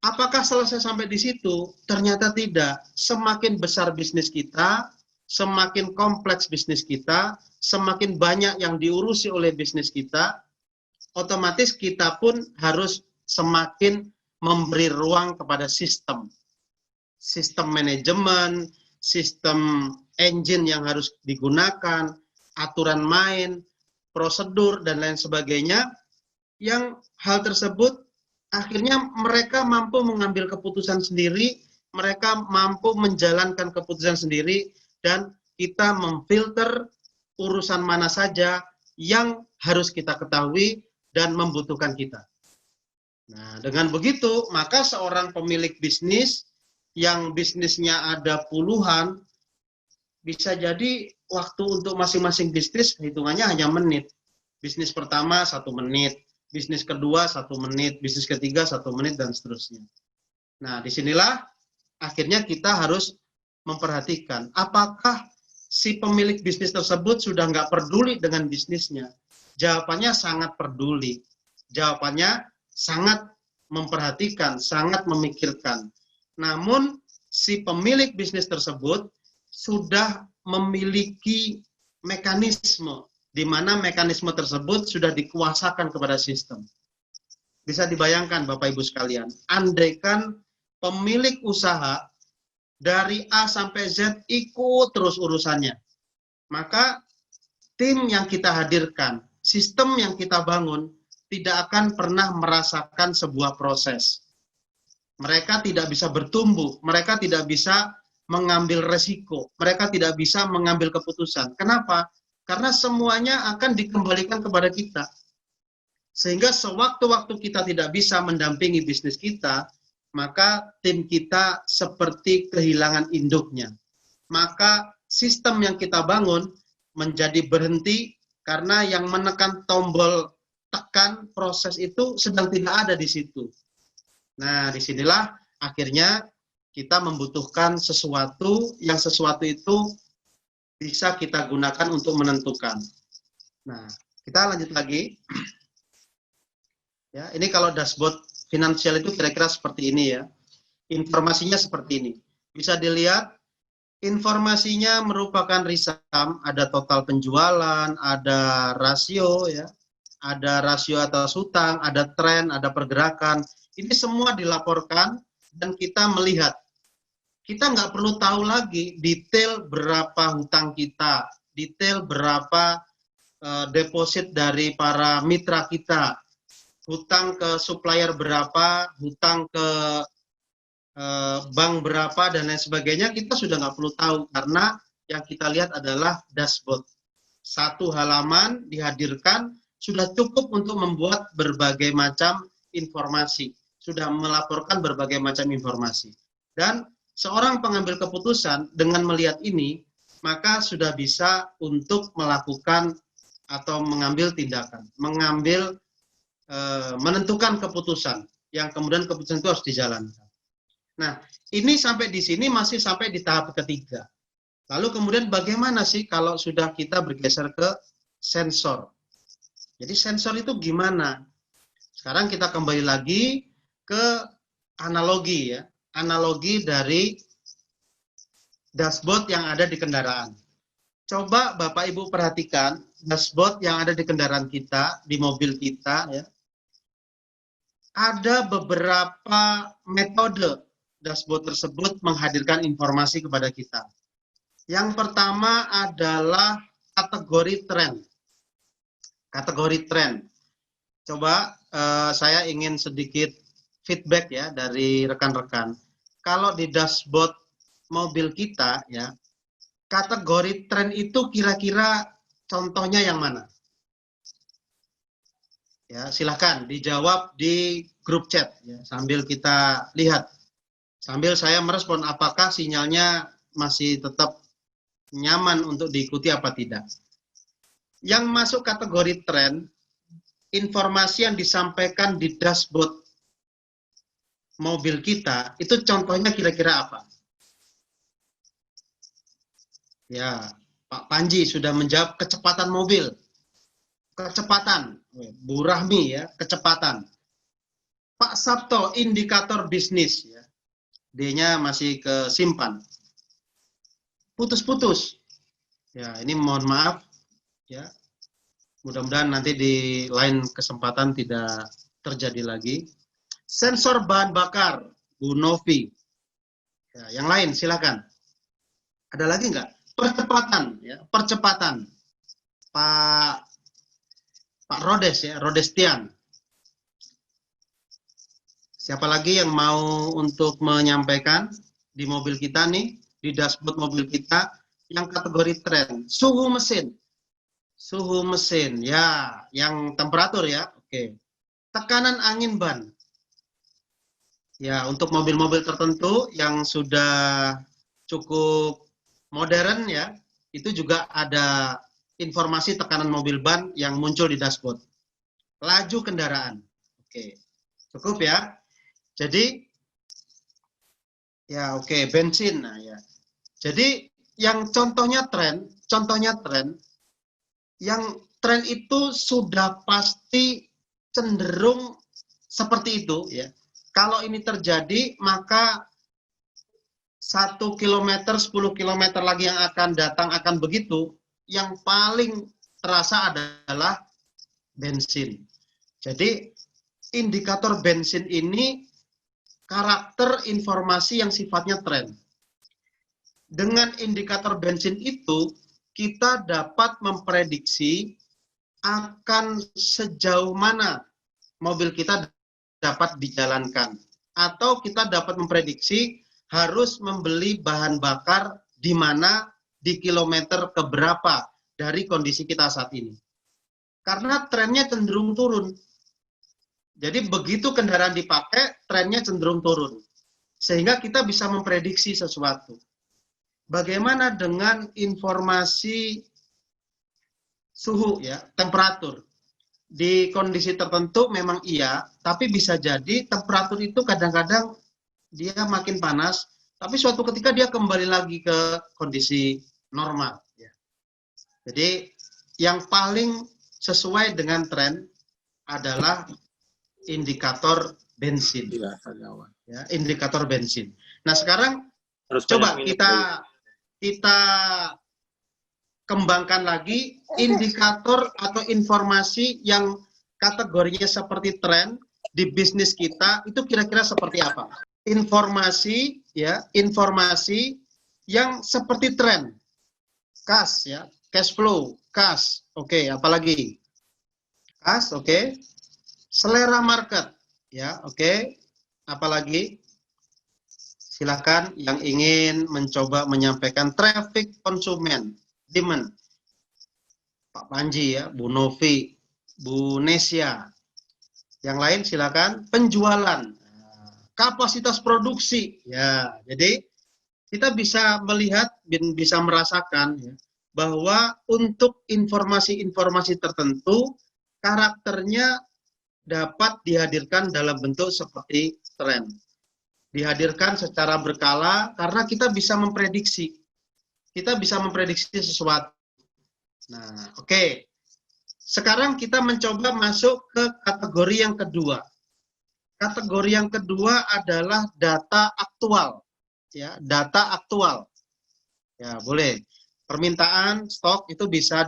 apakah selesai sampai di situ? Ternyata tidak. Semakin besar bisnis kita, semakin kompleks bisnis kita, semakin banyak yang diurusi oleh bisnis kita, otomatis kita pun harus semakin memberi ruang kepada sistem. Sistem manajemen, sistem engine yang harus digunakan, aturan main, prosedur, dan lain sebagainya, yang hal tersebut akhirnya mereka mampu mengambil keputusan sendiri, mereka mampu menjalankan keputusan sendiri, dan kita memfilter urusan mana saja yang harus kita ketahui dan membutuhkan kita. Nah, dengan begitu, maka seorang pemilik bisnis yang bisnisnya ada puluhan, bisa jadi waktu untuk masing-masing bisnis hitungannya hanya menit. Bisnis pertama 1 menit, bisnis kedua 1 menit, bisnis ketiga 1 menit, dan seterusnya. Nah, disinilah akhirnya kita harus memperhatikan apakah si pemilik bisnis tersebut sudah nggak peduli dengan bisnisnya. Jawabannya sangat peduli. Jawabannya sangat memperhatikan, sangat memikirkan. Namun si pemilik bisnis tersebut sudah memiliki mekanisme, di mana mekanisme tersebut sudah dikuasakan kepada sistem. Bisa dibayangkan Bapak Ibu sekalian, andaikan pemilik usaha dari A sampai Z ikut terus urusannya, maka tim yang kita hadirkan, sistem yang kita bangun, tidak akan pernah merasakan sebuah proses. Mereka tidak bisa bertumbuh, mereka tidak bisa mengambil resiko, mereka tidak bisa mengambil keputusan. Kenapa? Karena semuanya akan dikembalikan kepada kita. Sehingga sewaktu-waktu kita tidak bisa mendampingi bisnis kita, maka tim kita seperti kehilangan induknya. Maka sistem yang kita bangun menjadi berhenti karena yang menekan tombol tekan proses itu sedang tidak ada di situ. Nah, disinilah akhirnya kita membutuhkan sesuatu yang sesuatu itu bisa kita gunakan untuk menentukan. Nah, kita lanjut lagi. Ya, ini kalau dashboard finansial itu kira-kira seperti ini ya. Informasinya seperti ini. Bisa dilihat informasinya merupakan risam, ada total penjualan, ada rasio ya, ada rasio atas hutang, ada tren, ada pergerakan. Ini semua dilaporkan dan kita melihat. Kita nggak perlu tahu lagi detail berapa hutang kita, detail berapa deposit dari para mitra kita, hutang ke supplier berapa, hutang ke bank berapa, dan lain sebagainya, kita sudah nggak perlu tahu, karena yang kita lihat adalah dashboard. 1 halaman dihadirkan, sudah cukup untuk membuat berbagai macam informasi, sudah melaporkan berbagai macam informasi. Dan seorang pengambil keputusan dengan melihat ini, maka sudah bisa untuk melakukan atau mengambil tindakan, menentukan keputusan, yang kemudian keputusan itu harus dijalankan. Nah, ini sampai di sini masih sampai di tahap ketiga. Lalu kemudian bagaimana sih kalau sudah kita bergeser ke sensor? Jadi sensor itu gimana? Sekarang kita kembali lagi ke analogi ya. Analogi dari dashboard yang ada di kendaraan. Coba Bapak Ibu perhatikan dashboard yang ada di kendaraan kita, di mobil kita ya. Ada beberapa metode dashboard tersebut menghadirkan informasi kepada kita. Yang pertama adalah kategori tren. Kategori tren. Coba saya ingin sedikit feedback ya dari rekan-rekan. Kalau di dashboard mobil kita ya, kategori tren itu kira-kira contohnya yang mana? Ya, silahkan dijawab di grup chat ya, sambil kita lihat. Sambil saya merespon apakah sinyalnya masih tetap nyaman untuk diikuti apa tidak. Yang masuk kategori tren, informasi yang disampaikan di dashboard mobil kita, itu contohnya kira-kira apa? Ya, Pak Panji sudah menjawab kecepatan mobil. Kecepatan, Bu Rahmi ya, kecepatan. Pak Sabto, indikator bisnis ya. D-nya masih kesimpan. Putus-putus. Ya, ini mohon maaf ya. Mudah-mudahan nanti di lain kesempatan tidak terjadi lagi. Sensor bahan bakar, Bu Novi. Ya, yang lain silakan. Ada lagi enggak? Percepatan ya, percepatan. Pak Rodes ya, Rodestian. Siapa lagi yang mau untuk menyampaikan di mobil kita nih, di dashboard mobil kita, yang kategori tren, suhu mesin. Suhu mesin, ya, yang temperatur ya, oke. Tekanan angin ban. Ya, untuk mobil-mobil tertentu yang sudah cukup modern ya, itu juga ada informasi tekanan mobil ban yang muncul di dashboard. Laju kendaraan. Oke. Cukup ya. Jadi ya oke, bensin nah ya. Jadi yang contohnya tren yang tren itu sudah pasti cenderung seperti itu ya. Kalau ini terjadi maka 1 kilometer, 10 kilometer lagi yang akan datang akan begitu, yang paling terasa adalah bensin. Jadi indikator bensin ini karakter informasi yang sifatnya tren. Dengan indikator bensin itu, kita dapat memprediksi akan sejauh mana mobil kita dapat dijalankan. Atau kita dapat memprediksi harus membeli bahan bakar di mana di kilometer keberapa dari kondisi kita saat ini. Karena trennya cenderung turun. Jadi begitu kendaraan dipakai, trennya cenderung turun. Sehingga kita bisa memprediksi sesuatu. Bagaimana dengan informasi suhu ya, temperatur. Di kondisi tertentu memang iya, tapi bisa jadi temperatur itu kadang-kadang dia makin panas, tapi suatu ketika dia kembali lagi ke kondisi normal. Ya. Jadi yang paling sesuai dengan tren adalah indikator bensin. Ya, indikator bensin. Nah sekarang coba kita kembangkan lagi indikator atau informasi yang kategorinya seperti tren di bisnis kita itu kira-kira seperti apa? Informasi ya, informasi yang seperti tren, kas ya, cash flow, kas, oke, apalagi kas, oke, selera market ya, oke, apalagi silakan yang ingin mencoba menyampaikan traffic konsumen, demand, Pak Panji ya, Bu Novi, Bu Nesia, yang lain silakan, penjualan, kapasitas produksi ya. Jadi kita bisa melihat dan bisa merasakan ya, bahwa untuk informasi-informasi tertentu karakternya dapat dihadirkan dalam bentuk seperti tren. Dihadirkan secara berkala karena kita bisa memprediksi. kita bisa memprediksi sesuatu. Nah, oke. Sekarang kita mencoba masuk ke kategori yang kedua. Kategori yang kedua adalah data aktual. Ya, data aktual. Ya, boleh. Permintaan stok itu bisa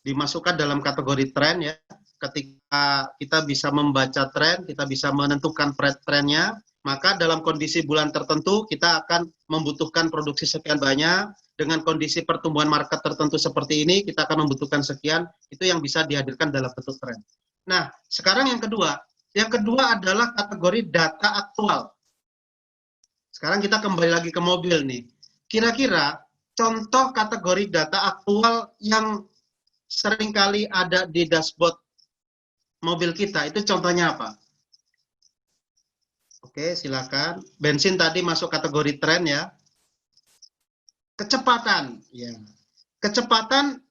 dimasukkan dalam kategori tren ya. Ketika kita bisa membaca tren, kita bisa menentukan trennya, maka dalam kondisi bulan tertentu kita akan membutuhkan produksi sekian banyak. Dengan kondisi pertumbuhan market tertentu seperti ini, kita akan membutuhkan sekian. Itu yang bisa dihadirkan dalam bentuk tren. Nah, sekarang yang kedua. Yang kedua adalah kategori data aktual. Sekarang kita kembali lagi ke mobil nih. Kira-kira contoh kategori data aktual yang seringkali ada di dashboard mobil kita, itu contohnya apa? Oke, silakan. Bensin tadi masuk kategori tren ya. Kecepatan, ya. Kecepatan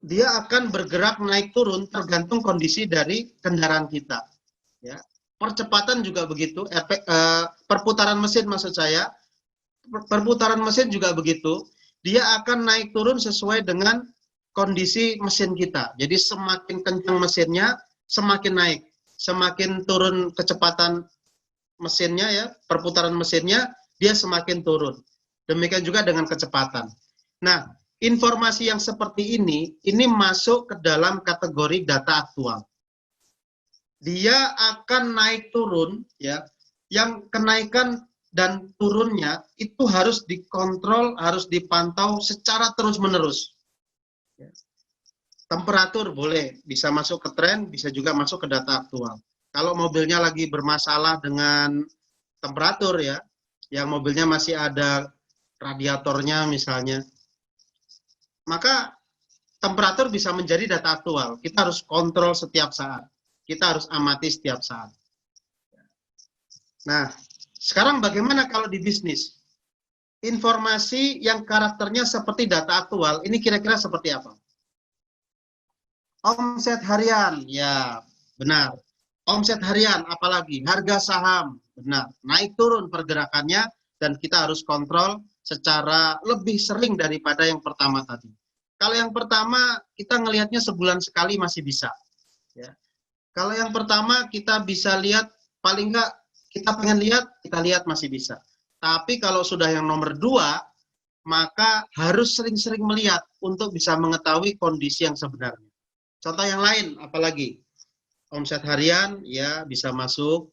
dia akan bergerak naik turun tergantung kondisi dari kendaraan kita. Ya. Percepatan juga begitu. Perputaran mesin maksud saya. Perputaran mesin juga begitu. Dia akan naik turun sesuai dengan kondisi mesin kita. Jadi semakin kencang mesinnya, semakin naik. Semakin turun kecepatan mesinnya ya, perputaran mesinnya, dia semakin turun. Demikian juga dengan kecepatan. Nah, informasi yang seperti ini masuk ke dalam kategori data aktual. Dia akan naik turun, ya. Yang kenaikan dan turunnya itu harus dikontrol, harus dipantau secara terus-menerus. Temperatur boleh, bisa masuk ke tren, bisa juga masuk ke data aktual. Kalau mobilnya lagi bermasalah dengan temperatur ya, yang mobilnya masih ada radiatornya misalnya, maka temperatur bisa menjadi data aktual. Kita harus kontrol setiap saat. Kita harus amati setiap saat. Nah, sekarang bagaimana kalau di bisnis? Informasi yang karakternya seperti data aktual, ini kira-kira seperti apa? Omset harian, ya benar. Omset harian, apalagi harga saham, benar. Naik turun pergerakannya dan kita harus kontrol secara lebih sering daripada yang pertama tadi. Kalau yang pertama kita ngelihatnya sebulan sekali masih bisa. Ya. Kalau yang pertama kita bisa lihat paling enggak kita pengen lihat, kita lihat masih bisa. Tapi kalau sudah yang nomor 2, maka harus sering-sering melihat untuk bisa mengetahui kondisi yang sebenarnya. Contoh yang lain, apalagi omset harian, ya bisa masuk,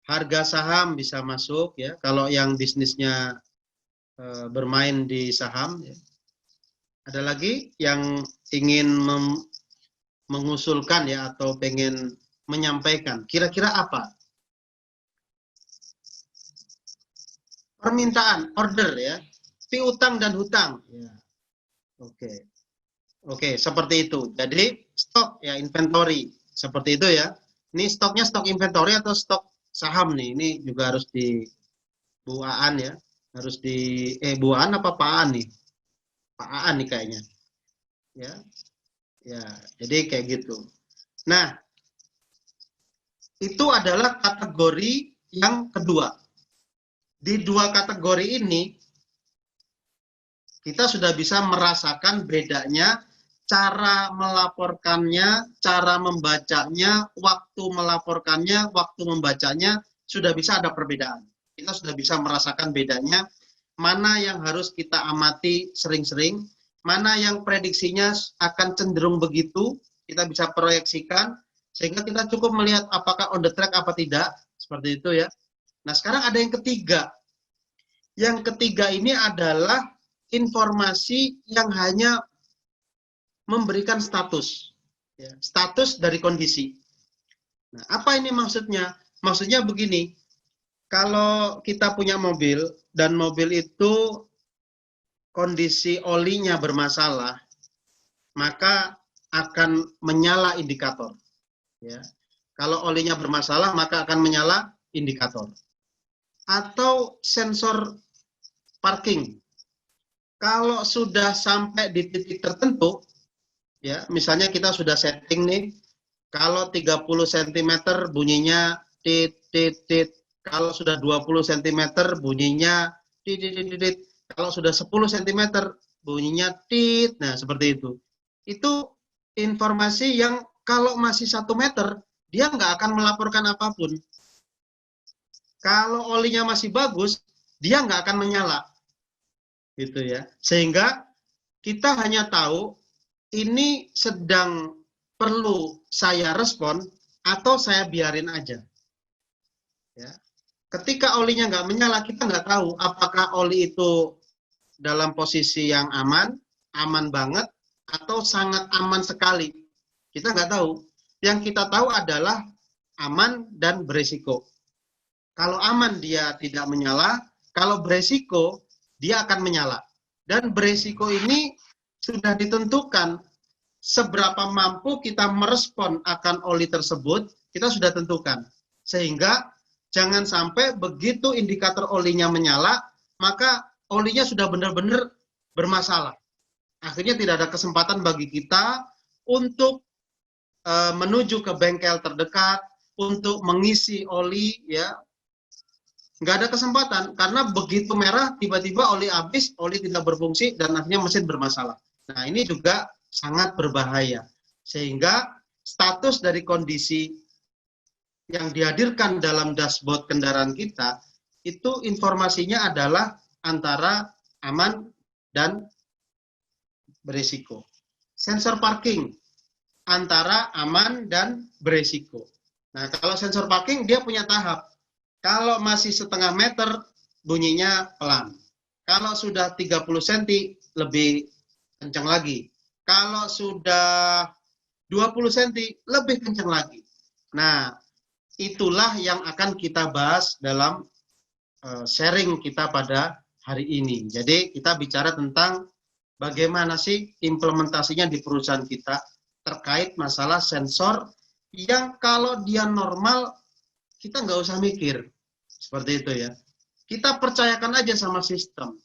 harga saham bisa masuk, ya kalau yang bisnisnya bermain di saham. Ya. Ada lagi yang ingin mengusulkan ya atau pengen menyampaikan, kira-kira apa? Permintaan, order ya, piutang dan hutang. Ya. Oke. Oke, seperti itu. Jadi stok ya, inventory. Seperti itu ya. Ini stoknya stok inventory atau stok saham nih. Ini juga harus di Bu Aan ya. Harus di Bu Aan apa Pak Aan nih? Pak Aan nih kayaknya. Ya. Ya, jadi kayak gitu. Nah, itu adalah kategori yang kedua. Di dua kategori ini kita sudah bisa merasakan bedanya cara melaporkannya, cara membacanya, waktu melaporkannya, waktu membacanya, sudah bisa ada perbedaan. Kita sudah bisa merasakan bedanya, mana yang harus kita amati sering-sering, mana yang prediksinya akan cenderung begitu, kita bisa proyeksikan, sehingga kita cukup melihat apakah on the track apa tidak, seperti itu ya. Nah sekarang ada yang ketiga. Yang ketiga ini adalah informasi yang hanya memberikan status, ya, status dari kondisi. Nah, apa ini maksudnya? Maksudnya begini, kalau kita punya mobil dan mobil itu kondisi olinya bermasalah, maka akan menyala indikator. Ya. Kalau olinya bermasalah, maka akan menyala indikator. Atau sensor parking. Kalau sudah sampai di titik tertentu, ya, misalnya kita sudah setting nih, kalau 30 cm bunyinya tit tit tit, kalau sudah 20 cm bunyinya tit tit tit tit, Kalau sudah 10 cm bunyinya tit, nah seperti itu. Itu informasi yang kalau masih 1 meter, dia nggak akan melaporkan apapun. Kalau olinya masih bagus, dia nggak akan menyala. Gitu ya. Sehingga kita hanya tahu ini sedang perlu saya respon atau saya biarin aja. Ya. Ketika olinya nggak menyala, kita nggak tahu apakah oli itu dalam posisi yang aman, aman banget, atau sangat aman sekali. Kita nggak tahu. Yang kita tahu adalah aman dan beresiko. Kalau aman dia tidak menyala, kalau beresiko dia akan menyala. Dan beresiko ini sudah ditentukan seberapa mampu kita merespon akan oli tersebut, kita sudah tentukan. Sehingga jangan sampai begitu indikator olinya menyala, maka olinya sudah benar-benar bermasalah. Akhirnya tidak ada kesempatan bagi kita untuk menuju ke bengkel terdekat, untuk mengisi oli, ya. Nggak ada kesempatan, karena begitu merah, tiba-tiba oli habis, oli tidak berfungsi, dan akhirnya mesin bermasalah. Nah, ini juga sangat berbahaya. Sehingga status dari kondisi yang dihadirkan dalam dashboard kendaraan kita, itu informasinya adalah antara aman dan berisiko. Sensor parking, antara aman dan berisiko. Nah, kalau sensor parking, dia punya tahap. Kalau masih setengah meter, bunyinya pelan. Kalau sudah 30 cm, lebih kencang lagi. Kalau sudah 20 cm, lebih kencang lagi. Nah, itulah yang akan kita bahas dalam sharing kita pada hari ini. Jadi, kita bicara tentang bagaimana sih implementasinya di perusahaan kita terkait masalah sensor yang kalau dia normal, kita nggak usah mikir. Seperti itu ya. Kita percayakan aja sama sistem.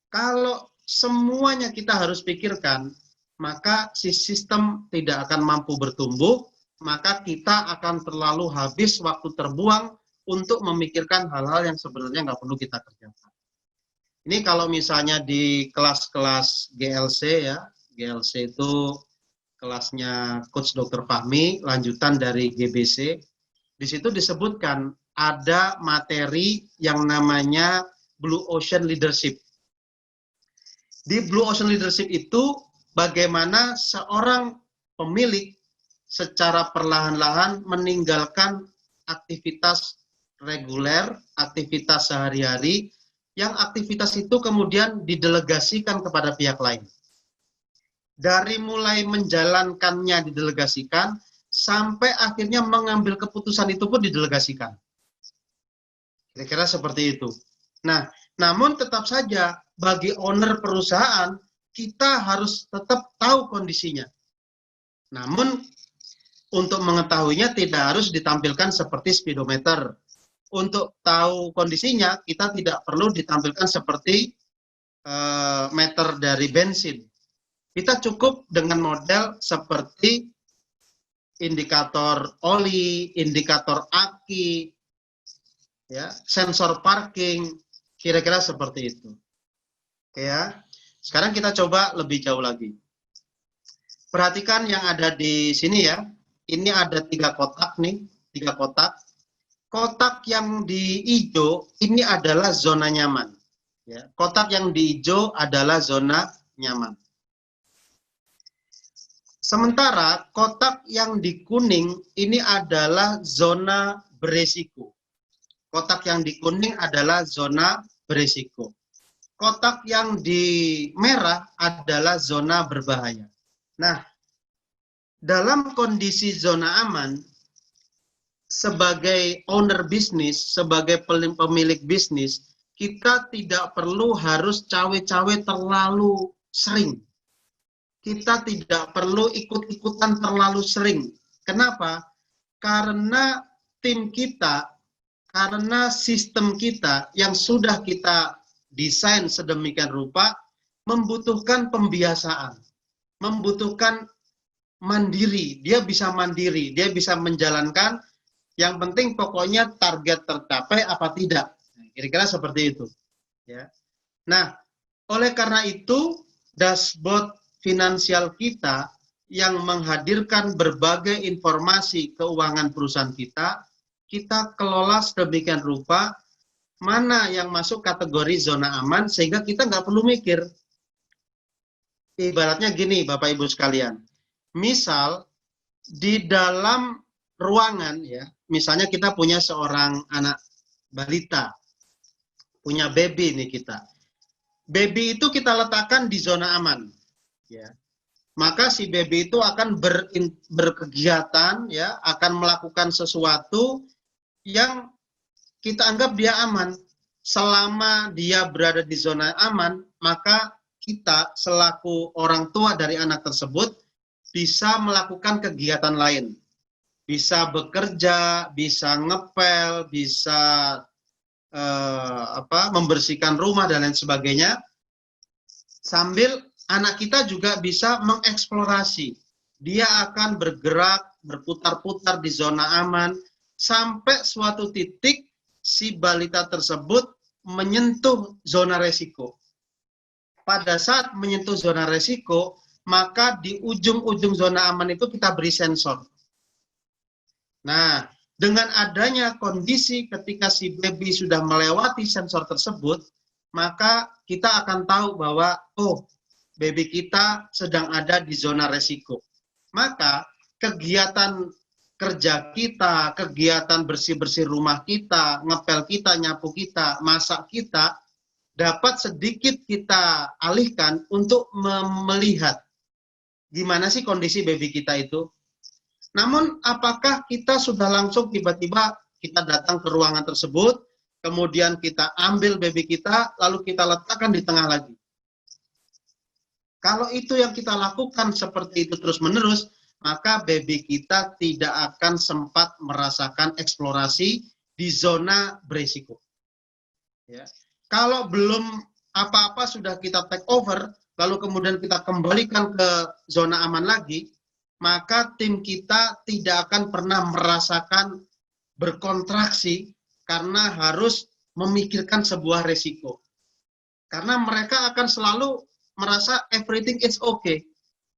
Kalau semuanya kita harus pikirkan, maka si sistem tidak akan mampu bertumbuh, maka kita akan terlalu habis waktu terbuang untuk memikirkan hal-hal yang sebenarnya nggak perlu kita kerjakan. Ini kalau misalnya di kelas-kelas GLC ya, GLC itu kelasnya Coach Dr. Fahmi, lanjutan dari GBC. Di situ disebutkan ada materi yang namanya Blue Ocean Leadership. Di Blue Ocean Leadership itu bagaimana seorang pemilik secara perlahan-lahan meninggalkan aktivitas reguler, aktivitas sehari-hari, yang aktivitas itu kemudian didelegasikan kepada pihak lain. Dari mulai menjalankannya didelegasikan, sampai akhirnya mengambil keputusan itu pun didelegasikan. Kira-kira seperti itu. Nah, namun tetap saja bagi owner perusahaan, kita harus tetap tahu kondisinya. Namun, untuk mengetahuinya tidak harus ditampilkan seperti speedometer. Untuk tahu kondisinya, kita tidak perlu ditampilkan seperti meter dari bensin. Kita cukup dengan model seperti indikator oli, indikator aki, ya, sensor parking, kira-kira seperti itu. Oke ya. Sekarang kita coba lebih jauh lagi. Perhatikan yang ada di sini ya. Ini ada 3 kotak nih, 3 kotak. Kotak yang di hijau ini adalah zona nyaman. Ya. Kotak yang di hijau adalah zona nyaman. Sementara kotak yang di kuning ini adalah zona beresiko. Kotak yang di kuning adalah zona beresiko. Kotak yang di merah adalah zona berbahaya. Nah, dalam kondisi zona aman, sebagai owner bisnis, sebagai pemilik bisnis, kita tidak perlu harus cawe-cawe terlalu sering. Kita tidak perlu ikut-ikutan terlalu sering. Kenapa? Karena tim kita, karena sistem kita yang sudah kita desain sedemikian rupa, membutuhkan pembiasaan, membutuhkan mandiri. Dia bisa mandiri, dia bisa menjalankan. Yang penting pokoknya target tercapai apa tidak. Kira-kira seperti itu. Ya. Nah, oleh karena itu, dashboard finansial kita yang menghadirkan berbagai informasi keuangan perusahaan kita kelola sedemikian rupa mana yang masuk kategori zona aman sehingga kita nggak perlu mikir. Ibaratnya gini, Bapak Ibu sekalian. Misal di dalam ruangan ya, misalnya kita punya seorang anak balita, punya baby nih kita. Baby itu kita letakkan di zona aman, ya. Maka si baby itu akan berkegiatan, ya, akan melakukan sesuatu yang kita anggap dia aman. Selama dia berada di zona aman, maka kita selaku orang tua dari anak tersebut bisa melakukan kegiatan lain. Bisa bekerja, bisa ngepel, bisa membersihkan rumah dan lain sebagainya, sambil anak kita juga bisa mengeksplorasi. Dia akan bergerak, berputar-putar di zona aman, sampai suatu titik si balita tersebut menyentuh zona resiko. Pada saat menyentuh zona resiko, maka di ujung-ujung zona aman itu kita beri sensor. Nah, dengan adanya kondisi ketika si baby sudah melewati sensor tersebut, maka kita akan tahu bahwa, oh, baby kita sedang ada di zona resiko. Maka kegiatan kerja kita, kegiatan bersih-bersih rumah kita, ngepel kita, nyapu kita, masak kita, dapat sedikit kita alihkan untuk melihat gimana sih kondisi baby kita itu. Namun apakah kita sudah langsung tiba-tiba kita datang ke ruangan tersebut, kemudian kita ambil baby kita, lalu kita letakkan di tengah lagi. Kalau itu yang kita lakukan seperti itu terus-menerus, maka baby kita tidak akan sempat merasakan eksplorasi di zona berisiko. Ya. Kalau belum apa-apa sudah kita take over, lalu kemudian kita kembalikan ke zona aman lagi, maka tim kita tidak akan pernah merasakan berkontraksi karena harus memikirkan sebuah resiko. Karena mereka akan selalu merasa everything is okay.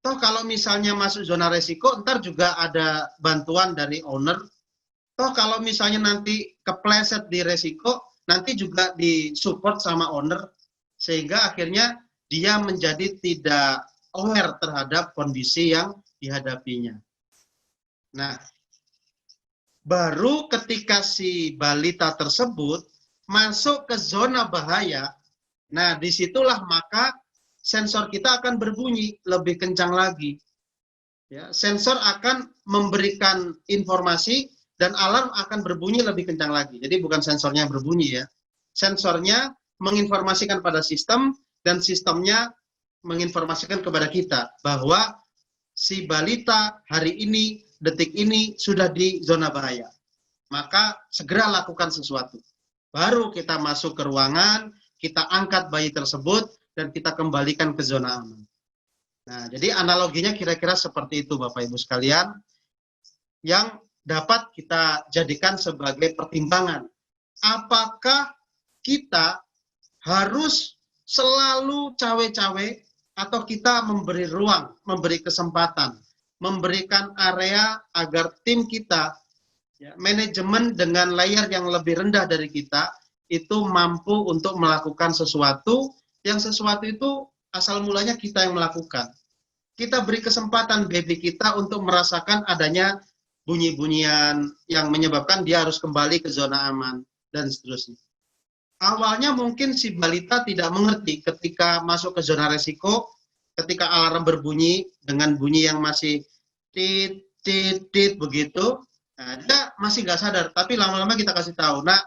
Toh kalau misalnya masuk zona resiko, ntar juga ada bantuan dari owner. Toh kalau misalnya nanti kepleset di resiko, nanti juga disupport sama owner. Sehingga akhirnya dia menjadi tidak aware terhadap kondisi yang dihadapinya. Nah, baru ketika si balita tersebut masuk ke zona bahaya, nah disitulah maka sensor kita akan berbunyi lebih kencang lagi. Ya, sensor akan memberikan informasi dan alarm akan berbunyi lebih kencang lagi. Jadi bukan sensornya yang berbunyi ya. Sensornya menginformasikan pada sistem dan sistemnya menginformasikan kepada kita bahwa si balita hari ini, detik ini sudah di zona bahaya. Maka segera lakukan sesuatu. Baru kita masuk ke ruangan, kita angkat bayi tersebut, dan kita kembalikan ke zona aman. Nah, jadi analoginya kira-kira seperti itu Bapak Ibu sekalian, yang dapat kita jadikan sebagai pertimbangan. Apakah kita harus selalu cawe-cawe atau kita memberi ruang, memberi kesempatan, memberikan area agar tim kita, ya, manajemen dengan layer yang lebih rendah dari kita, itu mampu untuk melakukan sesuatu, yang sesuatu itu asal mulanya kita yang melakukan. Kita beri kesempatan baby kita untuk merasakan adanya bunyi-bunyian yang menyebabkan dia harus kembali ke zona aman, dan seterusnya. Awalnya mungkin si balita tidak mengerti ketika masuk ke zona resiko, ketika alarm berbunyi dengan bunyi yang masih tit, tit, tit begitu, nah, dia masih nggak sadar. Tapi lama-lama kita kasih tahu, nah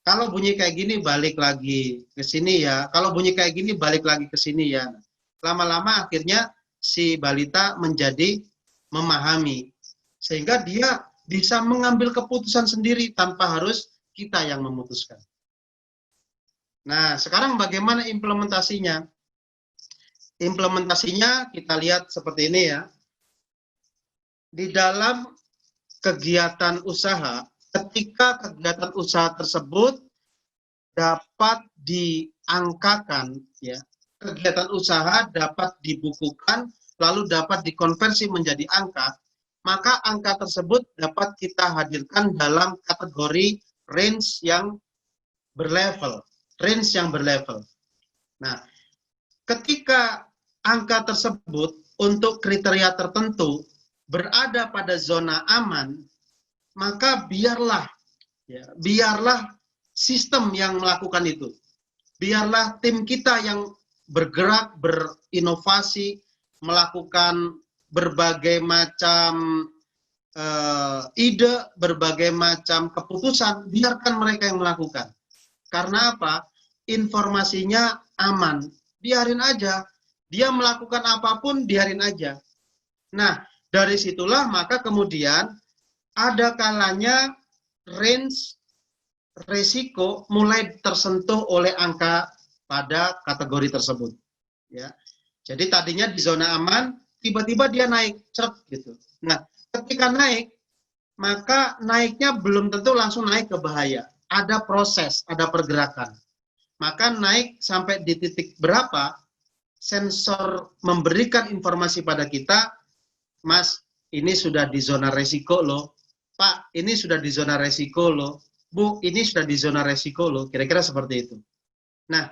kalau bunyi kayak gini balik lagi ke sini ya, kalau bunyi kayak gini balik lagi ke sini ya. Lama-lama akhirnya si balita menjadi memahami, sehingga dia bisa mengambil keputusan sendiri tanpa harus kita yang memutuskan. Nah, sekarang bagaimana implementasinya? Implementasinya kita lihat seperti ini ya. Di dalam kegiatan usaha, ketika kegiatan usaha tersebut dapat angkakan, ya, kegiatan usaha dapat dibukukan, lalu dapat dikonversi menjadi angka, maka angka tersebut dapat kita hadirkan dalam kategori range yang berlevel. Range yang berlevel. Nah, ketika angka tersebut untuk kriteria tertentu berada pada zona aman, maka biarlah sistem yang melakukan itu. Biarlah tim kita yang bergerak, berinovasi, melakukan berbagai macam ide, berbagai macam keputusan, biarkan mereka yang melakukan. Karena apa? Informasinya aman. Biarin aja. Dia melakukan apapun, biarin aja. Nah, dari situlah maka kemudian ada kalanya range resiko mulai tersentuh oleh angka pada kategori tersebut. Ya. Jadi tadinya di zona aman, tiba-tiba dia naik, cert gitu. Nah, ketika naik, maka naiknya belum tentu langsung naik ke bahaya. Ada proses, ada pergerakan. Maka naik sampai di titik berapa, sensor memberikan informasi pada kita, Mas, ini sudah di zona resiko loh. Pak, ini sudah di zona resiko loh. Bu, ini sudah di zona resiko loh. Kira-kira seperti itu. Nah,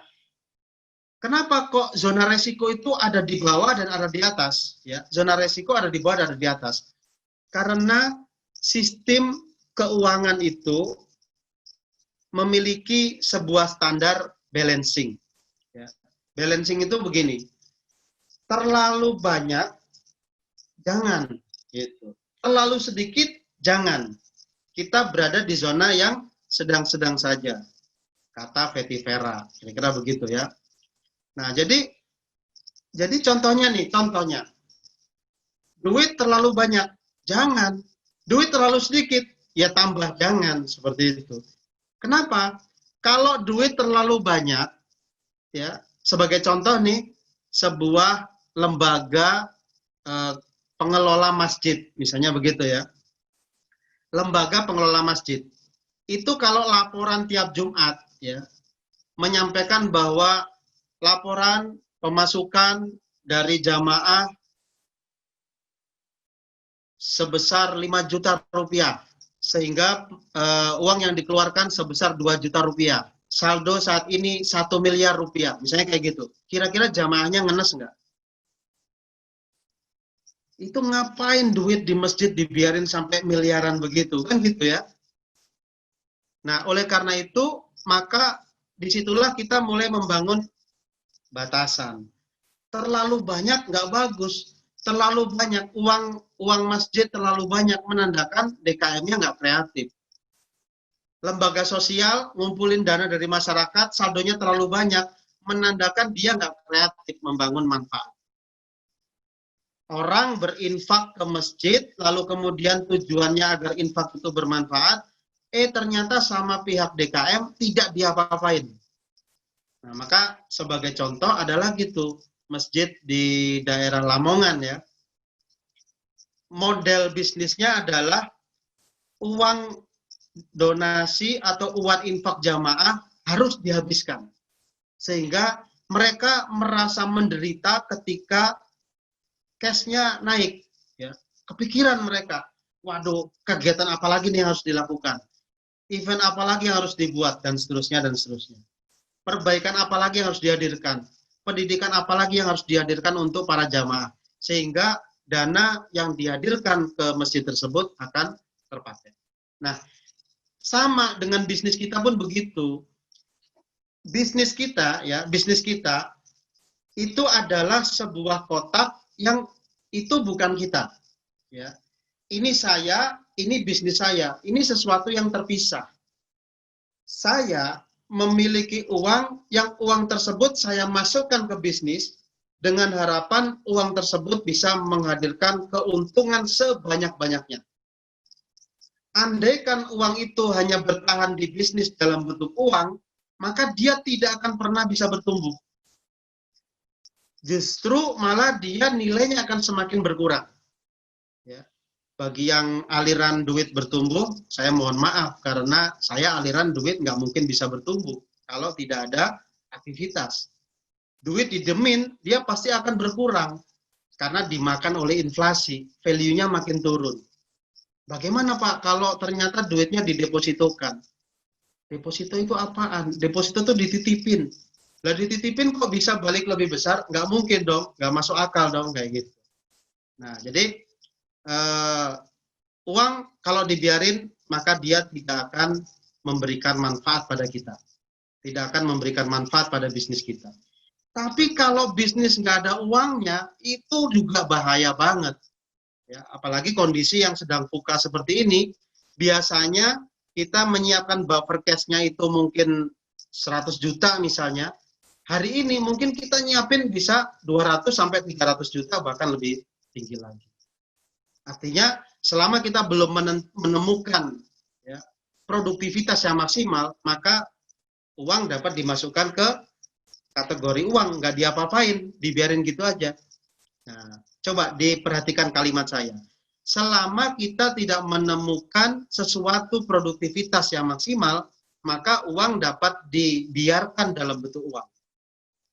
kenapa kok zona resiko itu ada di bawah dan ada di atas? Ya, zona resiko ada di bawah dan ada di atas. Karena sistem keuangan itu memiliki sebuah standar balancing. Ya. Balancing itu begini, terlalu banyak, jangan. Gitu. Terlalu sedikit, jangan. Kita berada di zona yang sedang-sedang saja. Kata Vetivera, kira-kira begitu ya. Nah, jadi contohnya nih, contohnya. Duit terlalu banyak, jangan. Duit terlalu sedikit, ya tambah jangan, seperti itu. Kenapa? Kalau duit terlalu banyak, ya, sebagai contoh nih, sebuah lembaga pengelola masjid, misalnya begitu ya. Lembaga pengelola masjid. Itu kalau laporan tiap Jumat, ya, menyampaikan bahwa laporan pemasukan dari jamaah sebesar 5 juta rupiah, sehingga uang yang dikeluarkan sebesar 2 juta rupiah. Saldo saat ini 1 miliar rupiah, misalnya kayak gitu. Kira-kira jamaahnya ngenes nggak? Itu ngapain duit di masjid dibiarin sampai miliaran begitu, kan gitu ya. Nah, oleh karena itu, maka disitulah kita mulai membangun batasan. Terlalu banyak nggak bagus. Terlalu banyak uang masjid terlalu banyak menandakan DKM-nya nggak kreatif. Lembaga sosial ngumpulin dana dari masyarakat, saldonya terlalu banyak, menandakan dia nggak kreatif membangun manfaat. Orang berinfak ke masjid, lalu kemudian tujuannya agar infak itu bermanfaat, ternyata sama pihak DKM tidak diapa-apain. Nah, maka sebagai contoh adalah gitu, masjid di daerah Lamongan ya. Model bisnisnya adalah uang donasi atau uang infak jamaah harus dihabiskan. Sehingga mereka merasa menderita ketika cashnya naik. Ya. Kepikiran mereka, waduh, kegiatan apa lagi nih yang harus dilakukan? Event apa lagi yang harus dibuat, dan seterusnya, dan seterusnya. Perbaikan apa lagi yang harus dihadirkan? Pendidikan apa lagi yang harus dihadirkan untuk para jamaah? Sehingga dana yang dihadirkan ke masjid tersebut akan terpakai. Nah, sama dengan bisnis kita pun begitu. Bisnis kita itu adalah sebuah kotak yang itu bukan kita. Ya. Ini saya, ini bisnis saya, ini sesuatu yang terpisah. Saya memiliki uang, yang uang tersebut saya masukkan ke bisnis dengan harapan uang tersebut bisa menghadirkan keuntungan sebanyak-banyaknya. Andaikan uang itu hanya bertahan di bisnis dalam bentuk uang, maka dia tidak akan pernah bisa bertumbuh. Justru malah dia nilainya akan semakin berkurang. Ya. Bagi yang aliran duit bertumbuh, saya mohon maaf karena saya aliran duit nggak mungkin bisa bertumbuh kalau tidak ada aktivitas. Duit didemin, dia pasti akan berkurang karena dimakan oleh inflasi, value-nya makin turun. Bagaimana Pak kalau ternyata duitnya didepositokan? Deposito itu apaan? Deposito itu dititipin. Lah dititipin kok bisa balik lebih besar? Nggak mungkin dong, nggak masuk akal dong kayak gitu. Nah, jadi uang kalau dibiarin maka dia tidak akan memberikan manfaat pada kita. Tidak akan memberikan manfaat pada bisnis kita. Tapi kalau bisnis nggak ada uangnya, itu juga bahaya banget. Ya, apalagi kondisi yang sedang VUCA seperti ini, biasanya kita menyiapkan buffer cash-nya itu mungkin 100 juta misalnya. Hari ini mungkin kita nyiapin bisa 200 sampai 300 juta bahkan lebih tinggi lagi. Artinya selama kita belum menemukan ya, produktivitas yang maksimal, maka uang dapat dimasukkan ke kategori uang, nggak diapa-apain, dibiarin gitu aja. Nah, coba diperhatikan kalimat saya. Selama kita tidak menemukan sesuatu produktivitas yang maksimal, maka uang dapat dibiarkan dalam bentuk uang.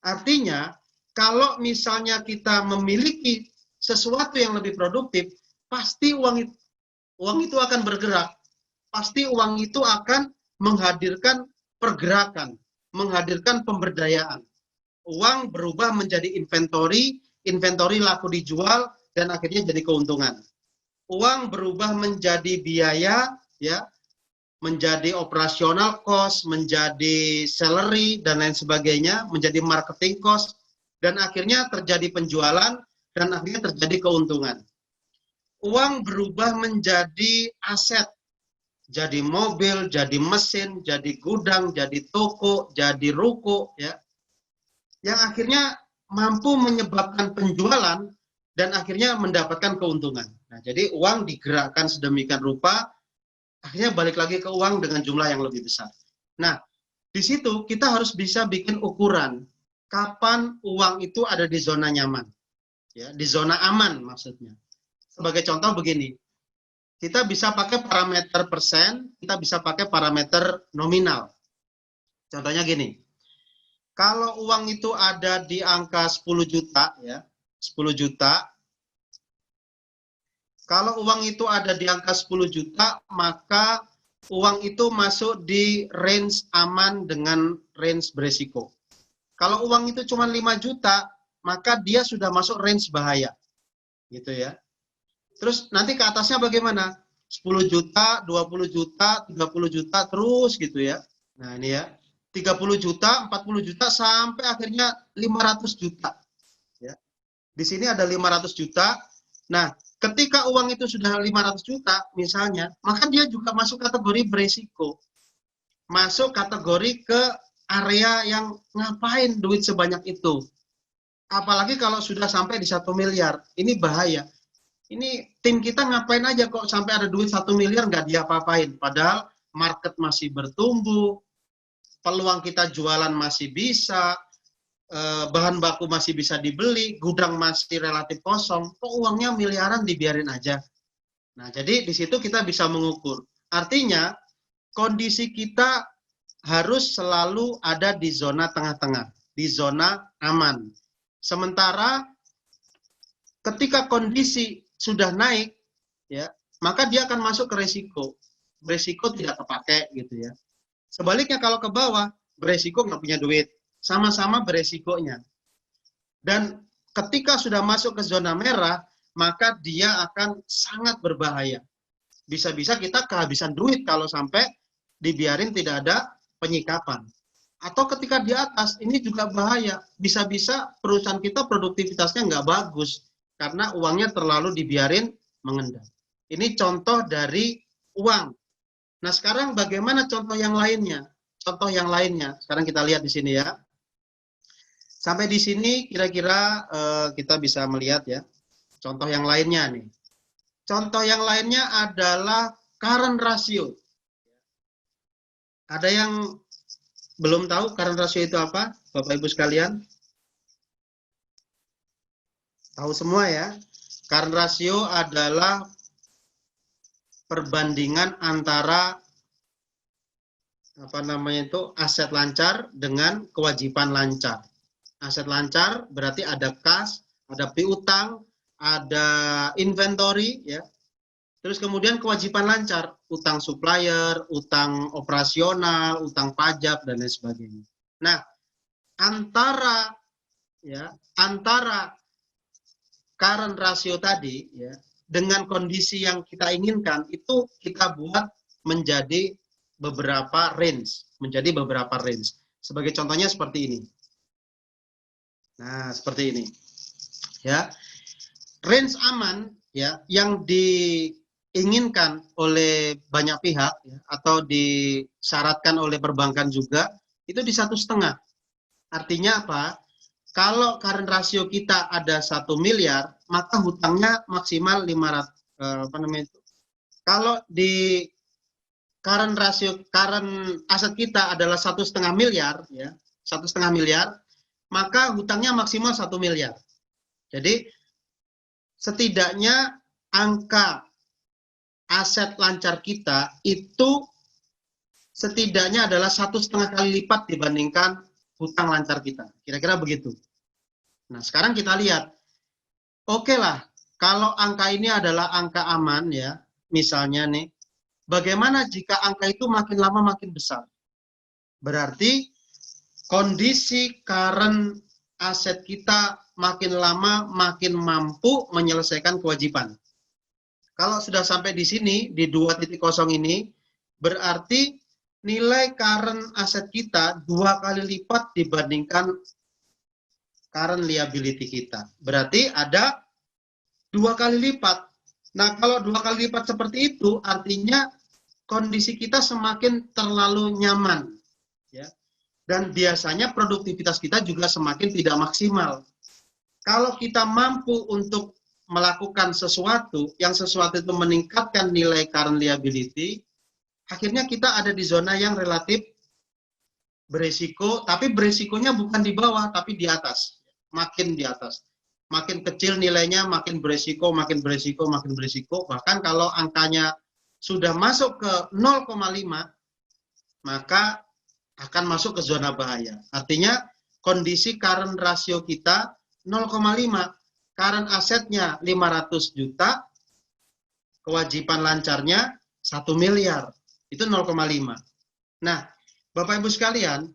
Artinya, kalau misalnya kita memiliki sesuatu yang lebih produktif, pasti uang itu akan bergerak. Pasti uang itu akan menghadirkan pergerakan, menghadirkan pemberdayaan. Uang berubah menjadi inventory laku dijual, dan akhirnya jadi keuntungan. Uang berubah menjadi biaya, ya, menjadi operasional cost, menjadi salary, dan lain sebagainya, menjadi marketing cost, dan akhirnya terjadi penjualan, dan akhirnya terjadi keuntungan. Uang berubah menjadi aset, jadi mobil, jadi mesin, jadi gudang, jadi toko, jadi ruko, ya, yang akhirnya mampu menyebabkan penjualan dan akhirnya mendapatkan keuntungan. Nah, jadi uang digerakkan sedemikian rupa, akhirnya balik lagi ke uang dengan jumlah yang lebih besar. Nah, di situ kita harus bisa bikin ukuran kapan uang itu ada di zona nyaman, ya, di zona aman maksudnya. Sebagai contoh begini, kita bisa pakai parameter persen, kita bisa pakai parameter nominal. Contohnya gini. Kalau uang itu ada di angka 10 juta, ya, 10 juta. Kalau uang itu ada di angka 10 juta, maka uang itu masuk di range aman dengan range beresiko. Kalau uang itu cuma 5 juta, maka dia sudah masuk range bahaya. Gitu ya. Terus nanti ke atasnya bagaimana? 10 juta, 20 juta, 30 juta, terus gitu ya. Nah ini ya. 30 juta, 40 juta, sampai akhirnya 500 juta. Ya. Di sini ada 500 juta. Nah, ketika uang itu sudah 500 juta, misalnya, maka dia juga masuk kategori beresiko. Masuk kategori ke area yang ngapain duit sebanyak itu. Apalagi kalau sudah sampai di 1 miliar. Ini bahaya. Ini tim kita ngapain aja kok sampai ada duit 1 miliar nggak diapa-apain. Padahal market masih bertumbuh, peluang kita jualan masih bisa, bahan baku masih bisa dibeli, gudang masih relatif kosong, kok uangnya miliaran dibiarin aja. Nah, jadi di situ kita bisa mengukur. Artinya, kondisi kita harus selalu ada di zona tengah-tengah, di zona aman. Sementara ketika kondisi sudah naik, ya, maka dia akan masuk ke resiko. Resiko tidak terpakai gitu ya. Sebaliknya kalau ke bawah, beresiko nggak punya duit. Sama-sama beresikonya. Dan ketika sudah masuk ke zona merah, maka dia akan sangat berbahaya. Bisa-bisa kita kehabisan duit kalau sampai dibiarin tidak ada penyikapan. Atau ketika di atas, ini juga bahaya. Bisa-bisa perusahaan kita produktivitasnya nggak bagus, karena uangnya terlalu dibiarin mengendap. Ini contoh dari uang. Nah, sekarang bagaimana contoh yang lainnya? Contoh yang lainnya, sekarang kita lihat di sini ya. Sampai di sini kira-kira kita bisa melihat ya. Contoh yang lainnya nih. Contoh yang lainnya adalah current ratio. Ada yang belum tahu current ratio itu apa, Bapak Ibu sekalian? Tahu semua ya. Current ratio adalah perbandingan antara aset lancar dengan kewajiban lancar. Aset lancar berarti ada kas, ada piutang, ada inventory, ya. Terus kemudian kewajiban lancar, utang supplier, utang operasional, utang pajak dan lain sebagainya. Nah, antara current ratio tadi, ya, dengan kondisi yang kita inginkan itu kita buat menjadi beberapa range, Sebagai contohnya seperti ini. Nah, seperti ini. Ya. Range aman, ya, yang diinginkan oleh banyak pihak, ya, atau disyaratkan oleh perbankan juga itu di 1,5. Artinya apa? Kalau current ratio kita ada 1 miliar, maka hutangnya maksimal 500. Kalau di current aset kita adalah 1,5 miliar, ya, 1,5 miliar, maka hutangnya maksimal 1 miliar. Jadi setidaknya angka aset lancar kita itu setidaknya adalah 1,5 kali lipat dibandingkan hutang lancar kita. Kira-kira begitu. Nah, sekarang kita lihat. Oke lah, kalau angka ini adalah angka aman, ya, misalnya nih, bagaimana jika angka itu makin lama makin besar? Berarti kondisi current aset kita makin lama makin mampu menyelesaikan kewajiban. Kalau sudah sampai di sini, di 2.0 ini, berarti nilai current aset kita 2 kali lipat dibandingkan current liability kita. Berarti ada 2 kali lipat. Nah, kalau 2 kali lipat seperti itu, artinya kondisi kita semakin terlalu nyaman. Ya. Dan biasanya produktivitas kita juga semakin tidak maksimal. Kalau kita mampu untuk melakukan sesuatu, yang sesuatu itu meningkatkan nilai current liability, akhirnya kita ada di zona yang relatif beresiko, tapi beresikonya bukan di bawah, tapi di atas. Makin di atas. Makin kecil nilainya, makin beresiko, makin beresiko, makin beresiko. Bahkan kalau angkanya sudah masuk ke 0,5, maka akan masuk ke zona bahaya. Artinya kondisi current ratio kita 0,5, current asetnya 500 juta, kewajiban lancarnya 1 miliar. Itu 0,5. Nah, Bapak Ibu sekalian,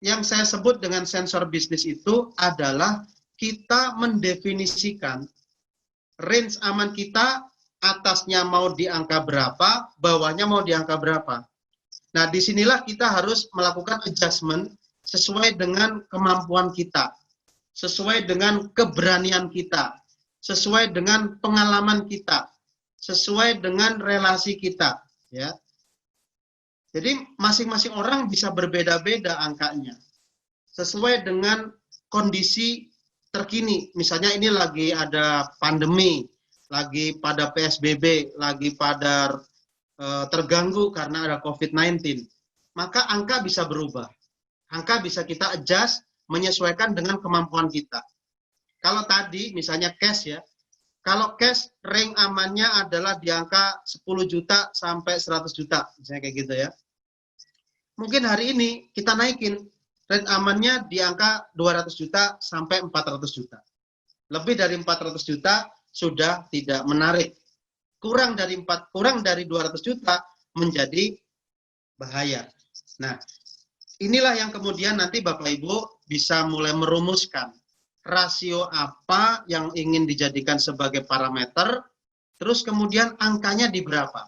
yang saya sebut dengan sensor bisnis itu adalah kita mendefinisikan range aman kita, atasnya mau di angka berapa, bawahnya mau di angka berapa. Nah, disinilah kita harus melakukan adjustment sesuai dengan kemampuan kita, sesuai dengan keberanian kita, sesuai dengan pengalaman kita, sesuai dengan relasi kita, ya. Jadi masing-masing orang bisa berbeda-beda angkanya, sesuai dengan kondisi terkini. Misalnya ini lagi ada pandemi, lagi pada PSBB, lagi pada terganggu karena ada COVID-19. Maka angka bisa berubah. Angka bisa kita adjust, menyesuaikan dengan kemampuan kita. Kalau tadi misalnya cash, ya, kalau cash range amannya adalah di angka 10 juta sampai 100 juta, misalnya kayak gitu ya. Mungkin hari ini kita naikin range amannya di angka 200 juta sampai 400 juta. Lebih dari 400 juta sudah tidak menarik. Kurang dari 200 juta menjadi bahaya. Nah, inilah yang kemudian nanti Bapak Ibu bisa mulai merumuskan rasio apa yang ingin dijadikan sebagai parameter, terus kemudian angkanya di berapa.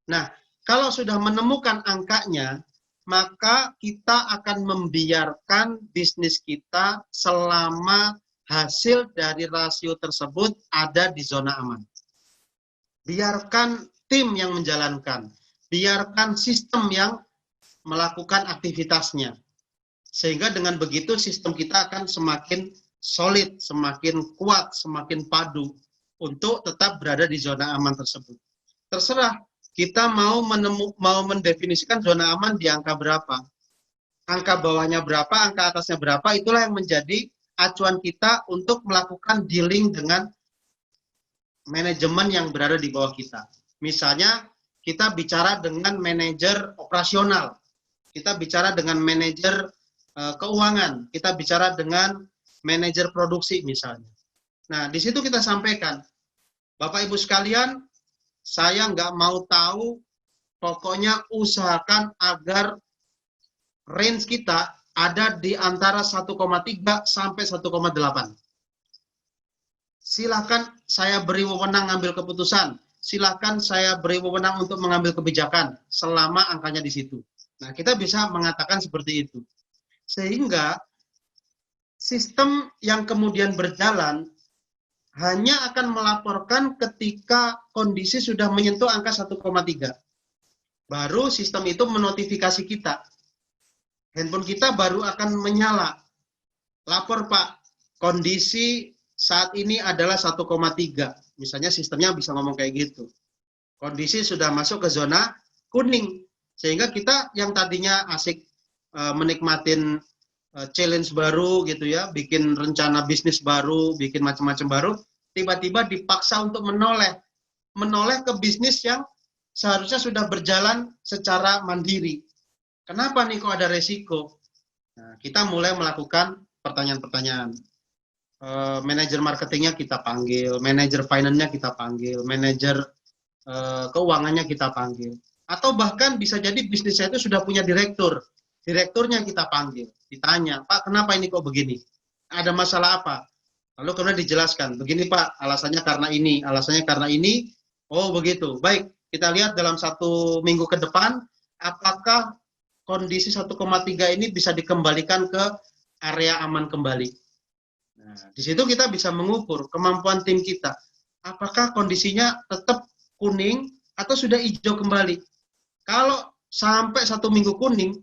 Nah, kalau sudah menemukan angkanya, maka kita akan membiarkan bisnis kita selama hasil dari rasio tersebut ada di zona aman. Biarkan tim yang menjalankan, biarkan sistem yang melakukan aktivitasnya. Sehingga dengan begitu sistem kita akan semakin solid, semakin kuat, semakin padu untuk tetap berada di zona aman tersebut. Terserah kita mau mendefinisikan zona aman di angka berapa. Angka bawahnya berapa, angka atasnya berapa, itulah yang menjadi acuan kita untuk melakukan dealing dengan manajemen yang berada di bawah kita. Misalnya kita bicara dengan manajer operasional, kita bicara dengan manajer keuangan, kita bicara dengan manajer produksi misalnya. Nah, di situ kita sampaikan, Bapak Ibu sekalian, saya nggak mau tahu, pokoknya usahakan agar range kita ada di antara 1,3 sampai 1,8. Silakan saya beri wewenang ngambil keputusan, silakan saya beri wewenang untuk mengambil kebijakan selama angkanya di situ. Nah, kita bisa mengatakan seperti itu. Sehingga sistem yang kemudian berjalan hanya akan melaporkan ketika kondisi sudah menyentuh angka 1,3. Baru sistem itu menotifikasi kita. Handphone kita baru akan menyala. Lapor Pak, kondisi saat ini adalah 1,3. Misalnya sistemnya bisa ngomong kayak gitu. Kondisi sudah masuk ke zona kuning. Sehingga kita yang tadinya asik menikmatin challenge baru gitu ya, bikin rencana bisnis baru, bikin macam-macam baru, tiba-tiba dipaksa untuk menoleh ke bisnis yang seharusnya sudah berjalan secara mandiri. Kenapa nih kok ada resiko? Nah, kita mulai melakukan pertanyaan-pertanyaan. Manajer marketingnya kita panggil, manajer finance-nya kita panggil, manajer keuangannya kita panggil. Atau bahkan bisa jadi bisnisnya itu sudah punya direktur. Direkturnya kita panggil, ditanya, Pak, kenapa ini kok begini? Ada masalah apa? Lalu kemudian dijelaskan, begini Pak, alasannya karena ini, alasannya karena ini. Oh begitu, baik, kita lihat dalam 1 minggu ke depan, apakah kondisi 1,3 ini bisa dikembalikan ke area aman kembali. Nah, di situ kita bisa mengukur kemampuan tim kita. Apakah kondisinya tetap kuning atau sudah hijau kembali? Kalau sampai 1 minggu kuning,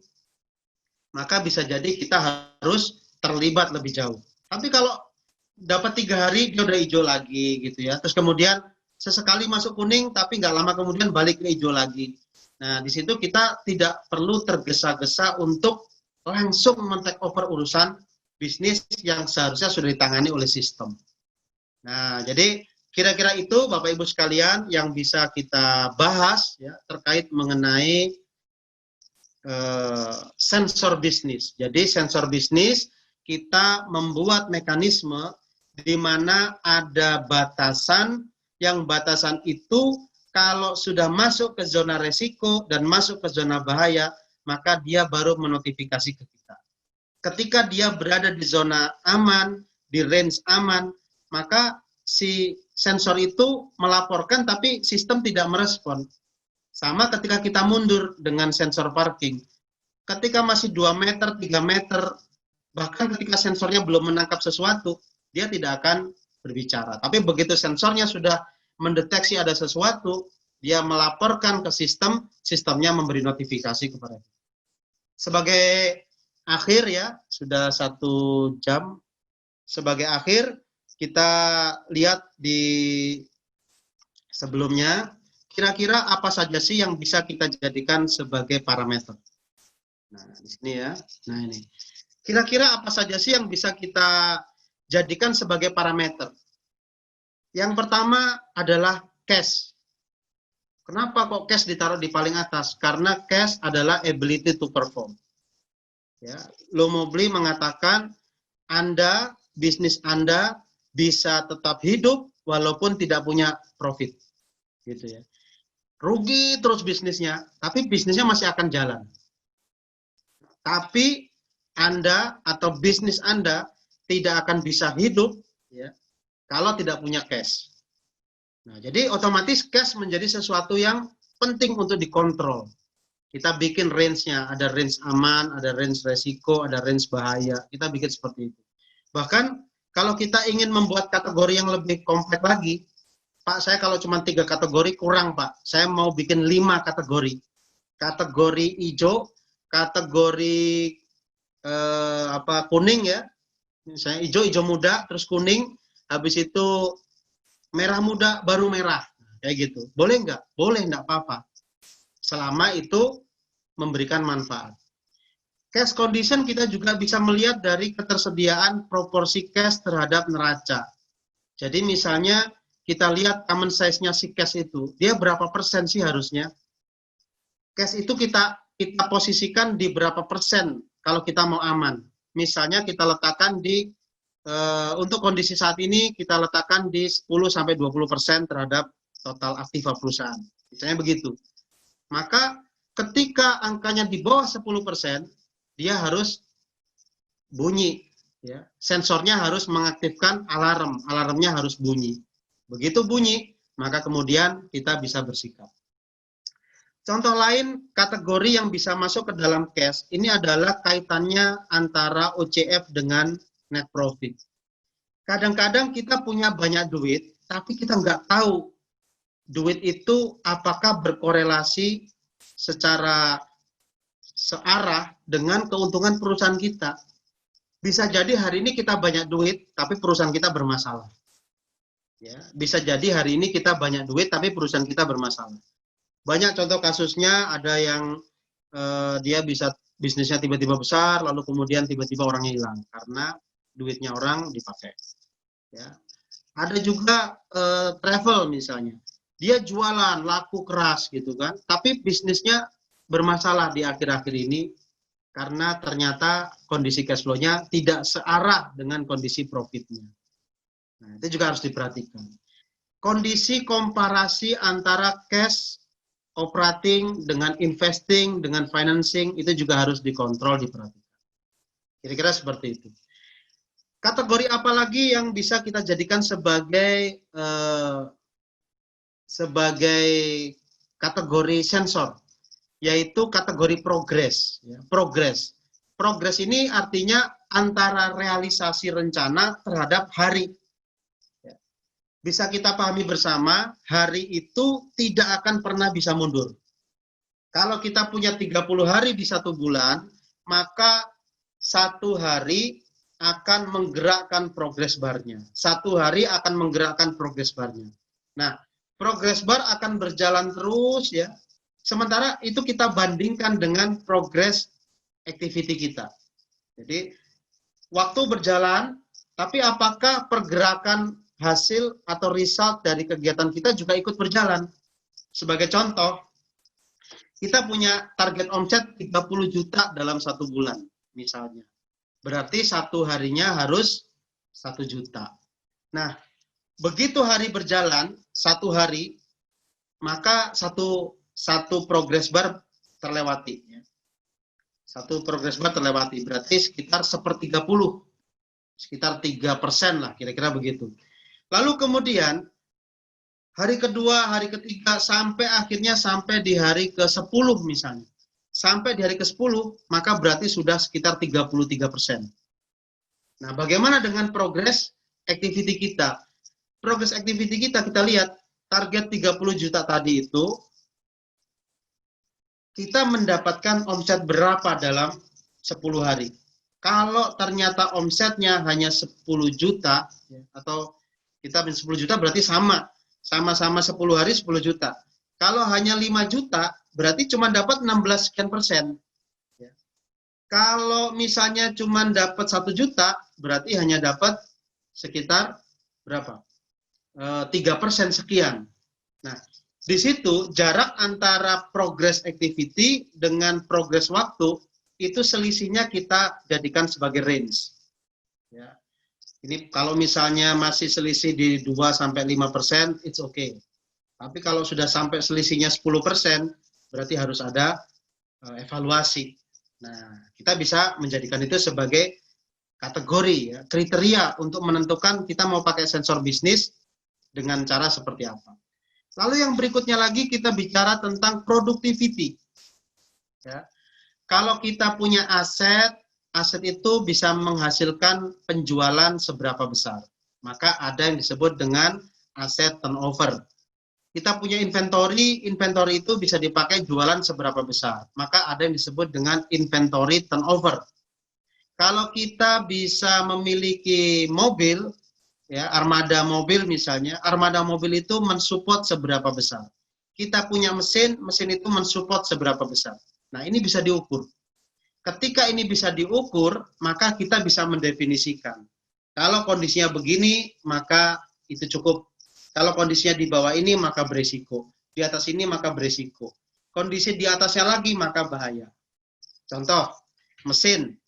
maka bisa jadi kita harus terlibat lebih jauh. Tapi kalau dapat 3 hari, dia udah hijau lagi gitu ya. Terus kemudian sesekali masuk kuning, tapi nggak lama kemudian balik ke hijau lagi. Nah, di situ kita tidak perlu tergesa-gesa untuk langsung men-take over urusan bisnis yang seharusnya sudah ditangani oleh sistem. Nah, jadi kira-kira itu Bapak Ibu sekalian yang bisa kita bahas ya, terkait mengenai sensor bisnis. Jadi sensor bisnis kita membuat mekanisme di mana ada batasan, yang batasan itu kalau sudah masuk ke zona resiko dan masuk ke zona bahaya, maka dia baru menotifikasi ke kita. Ketika dia berada di zona aman, di range aman, maka si sensor itu melaporkan tapi sistem tidak merespon. Sama ketika kita mundur dengan sensor parking. Ketika masih 2 meter, 3 meter, bahkan ketika sensornya belum menangkap sesuatu, dia tidak akan berbicara. Tapi begitu sensornya sudah mendeteksi ada sesuatu, dia melaporkan ke sistem, sistemnya memberi notifikasi kepada kita. Sebagai akhir ya, sudah 1 jam. Sebagai akhir, kita lihat di sebelumnya, kira-kira apa saja sih yang bisa kita jadikan sebagai parameter? Nah, di sini ya. Nah, ini. Kira-kira apa saja sih yang bisa kita jadikan sebagai parameter? Yang pertama adalah cash. Kenapa kok cash ditaruh di paling atas? Karena cash adalah ability to perform. Ya, Lomobli mengatakan Anda, bisnis Anda bisa tetap hidup walaupun tidak punya profit. Gitu ya. Rugi terus bisnisnya, tapi bisnisnya masih akan jalan. Tapi Anda atau bisnis Anda tidak akan bisa hidup ya, kalau tidak punya cash. Nah, jadi otomatis cash menjadi sesuatu yang penting untuk dikontrol. Kita bikin range-nya, ada range aman, ada range resiko, ada range bahaya. Kita bikin seperti itu. Bahkan kalau kita ingin membuat kategori yang lebih kompleks lagi, Pak, saya kalau cuma 3 kategori kurang, Pak. Saya mau bikin 5 kategori. Kategori hijau, kategori kuning ya. Misalnya hijau muda, terus kuning, habis itu merah muda, baru merah. Kayak gitu. Boleh nggak? Boleh, nggak apa-apa. Selama itu memberikan manfaat. Cash condition kita juga bisa melihat dari ketersediaan proporsi cash terhadap neraca. Jadi misalnya kita lihat common size-nya si cash itu, dia berapa persen sih harusnya? Cash itu kita posisikan di berapa persen kalau kita mau aman. Misalnya kita letakkan di untuk kondisi saat ini kita letakkan di 10-20% terhadap total aktiva perusahaan. Misalnya begitu. Maka ketika angkanya di bawah 10%, dia harus bunyi. Ya. Sensornya harus mengaktifkan alarm. Alarmnya harus bunyi. Begitu bunyi, maka kemudian kita bisa bersikap. Contoh lain, kategori yang bisa masuk ke dalam cash, ini adalah kaitannya antara OCF dengan net profit. Kadang-kadang kita punya banyak duit, tapi kita nggak tahu duit itu apakah berkorelasi secara searah dengan keuntungan perusahaan kita. Bisa jadi hari ini kita banyak duit, tapi perusahaan kita bermasalah. Ya, bisa jadi hari ini kita banyak duit, tapi perusahaan kita bermasalah. Banyak contoh kasusnya, ada yang dia bisa bisnisnya tiba-tiba besar, lalu kemudian tiba-tiba orangnya hilang karena duitnya orang dipakai. Ya. Ada juga travel misalnya, dia jualan laku keras gitu kan, tapi bisnisnya bermasalah di akhir-akhir ini karena ternyata kondisi cash flow-nya tidak searah dengan kondisi profitnya. Nah, itu juga harus diperhatikan. Kondisi komparasi antara cash operating dengan investing, dengan financing, itu juga harus dikontrol, diperhatikan. Kira-kira seperti itu. Kategori apa lagi yang bisa kita jadikan sebagai kategori sensor? Yaitu kategori progres. Ya, progres. Progres ini artinya antara realisasi rencana terhadap hari. Bisa kita pahami bersama, hari itu tidak akan pernah bisa mundur. Kalau kita punya 30 hari di satu bulan, maka satu hari akan menggerakkan progress bar-nya. Satu hari akan menggerakkan progress bar-nya. Nah, progress bar akan berjalan terus ya. Sementara itu kita bandingkan dengan progress activity kita. Jadi, waktu berjalan, tapi apakah pergerakan hasil atau result dari kegiatan kita juga ikut berjalan. Sebagai contoh, kita punya target omset 30 juta dalam satu bulan, misalnya. Berarti satu harinya harus 1 juta. Nah, begitu hari berjalan, satu hari, maka satu progress bar terlewati. Satu progress bar terlewati, berarti sekitar 1/30. Sekitar 3% lah, kira-kira begitu. Lalu kemudian hari kedua, hari ketiga, sampai akhirnya sampai di hari ke-10 misalnya. Sampai di hari ke-10, maka berarti sudah sekitar 33%. Nah, bagaimana dengan progress activity kita? Progress activity kita lihat, target 30 juta tadi itu, kita mendapatkan omset berapa dalam 10 hari. Kalau ternyata omsetnya hanya 10 juta, atau kita 10 juta berarti sama-sama 10 hari 10 juta. Kalau hanya 5 juta, berarti cuma dapat 16 sekian persen. Kalau misalnya cuma dapat 1 juta, berarti hanya dapat sekitar berapa? 3% sekian. Nah, di situ jarak antara progress activity dengan progress waktu, itu selisihnya kita jadikan sebagai range. Ya. Ini kalau misalnya masih selisih di 2-5%, it's okay. Tapi kalau sudah sampai selisihnya 10%, berarti harus ada evaluasi. Nah, kita bisa menjadikan itu sebagai kategori, ya, kriteria untuk menentukan kita mau pakai sensor bisnis dengan cara seperti apa. Lalu yang berikutnya lagi kita bicara tentang productivity. Ya. Kalau kita punya aset itu bisa menghasilkan penjualan seberapa besar. Maka ada yang disebut dengan aset turnover. Kita punya inventory itu bisa dipakai jualan seberapa besar. Maka ada yang disebut dengan inventory turnover. Kalau kita bisa memiliki mobil, ya, armada mobil misalnya, armada mobil itu mensupport seberapa besar. Kita punya mesin itu mensupport seberapa besar. Nah, ini bisa diukur. Ketika ini bisa diukur, maka kita bisa mendefinisikan. Kalau kondisinya begini, maka itu cukup. Kalau kondisinya di bawah ini, maka beresiko. Di atas ini, maka beresiko. kondisi di atasnya lagi maka bahaya. Contoh, mesin.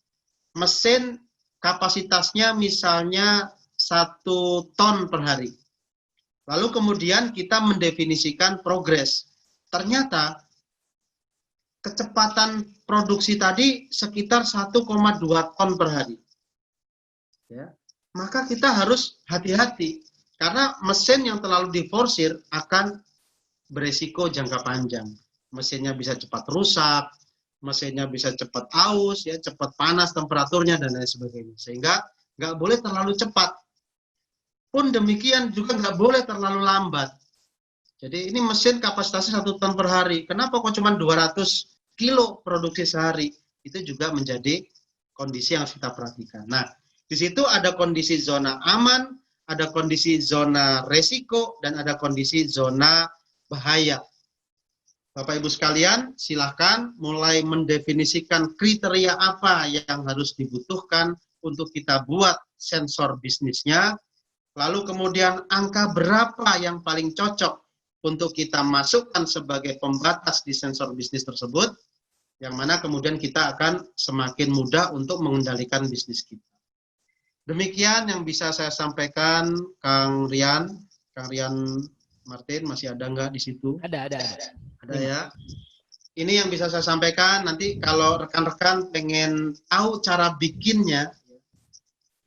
Mesin kapasitasnya misalnya 1 ton per hari. Lalu kemudian kita mendefinisikan progres. Ternyata kecepatan produksi tadi sekitar 1,2 ton per hari. Ya. Maka kita harus hati-hati. Karena mesin yang terlalu diforsir akan beresiko jangka panjang. Mesinnya bisa cepat rusak, mesinnya bisa cepat aus, ya, cepat panas temperaturnya, dan lain sebagainya. Sehingga nggak boleh terlalu cepat. Pun demikian juga nggak boleh terlalu lambat. Jadi ini mesin kapasitasnya 1 ton per hari. Kenapa kok cuma 200 kilo produksi sehari? Itu juga menjadi kondisi yang harus kita perhatikan. Nah, di situ ada kondisi zona aman, ada kondisi zona resiko, dan ada kondisi zona bahaya. Bapak Ibu sekalian, silakan mulai mendefinisikan kriteria apa yang harus dibutuhkan untuk kita buat sensor bisnisnya. Lalu kemudian angka berapa yang paling cocok untuk kita masukkan sebagai pembatas di sensor bisnis tersebut, yang mana kemudian kita akan semakin mudah untuk mengendalikan bisnis kita. Demikian yang bisa saya sampaikan, Kang Rian. Kang Rian Martin, masih ada nggak di situ? Ada. Ada ya. Ini yang bisa saya sampaikan. Nanti kalau rekan-rekan pengen tahu cara bikinnya,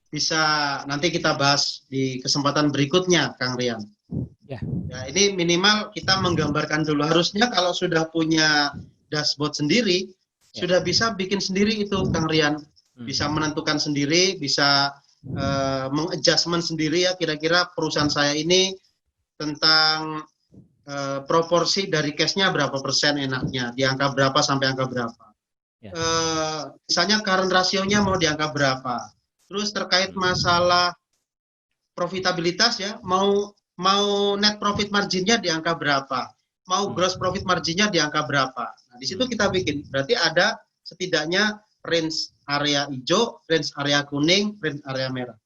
bisa nanti kita bahas di kesempatan berikutnya, Kang Rian. Ya. Ya, ini minimal kita menggambarkan dulu. Harusnya kalau sudah punya dashboard sendiri, sudah bisa bikin sendiri itu, Kang Rian. Bisa menentukan sendiri, bisa mengadjustment sendiri ya, kira-kira perusahaan saya ini tentang proporsi dari cash-nya berapa persen enaknya, di angka berapa sampai angka berapa. Ya. Misalnya current ratio-nya mau di angka berapa. Terus terkait masalah profitabilitas ya, mau net profit margin-nya di angka berapa, mau gross profit margin-nya di angka berapa. Nah, di situ kita bikin, berarti ada setidaknya range area hijau, range area kuning, range area merah.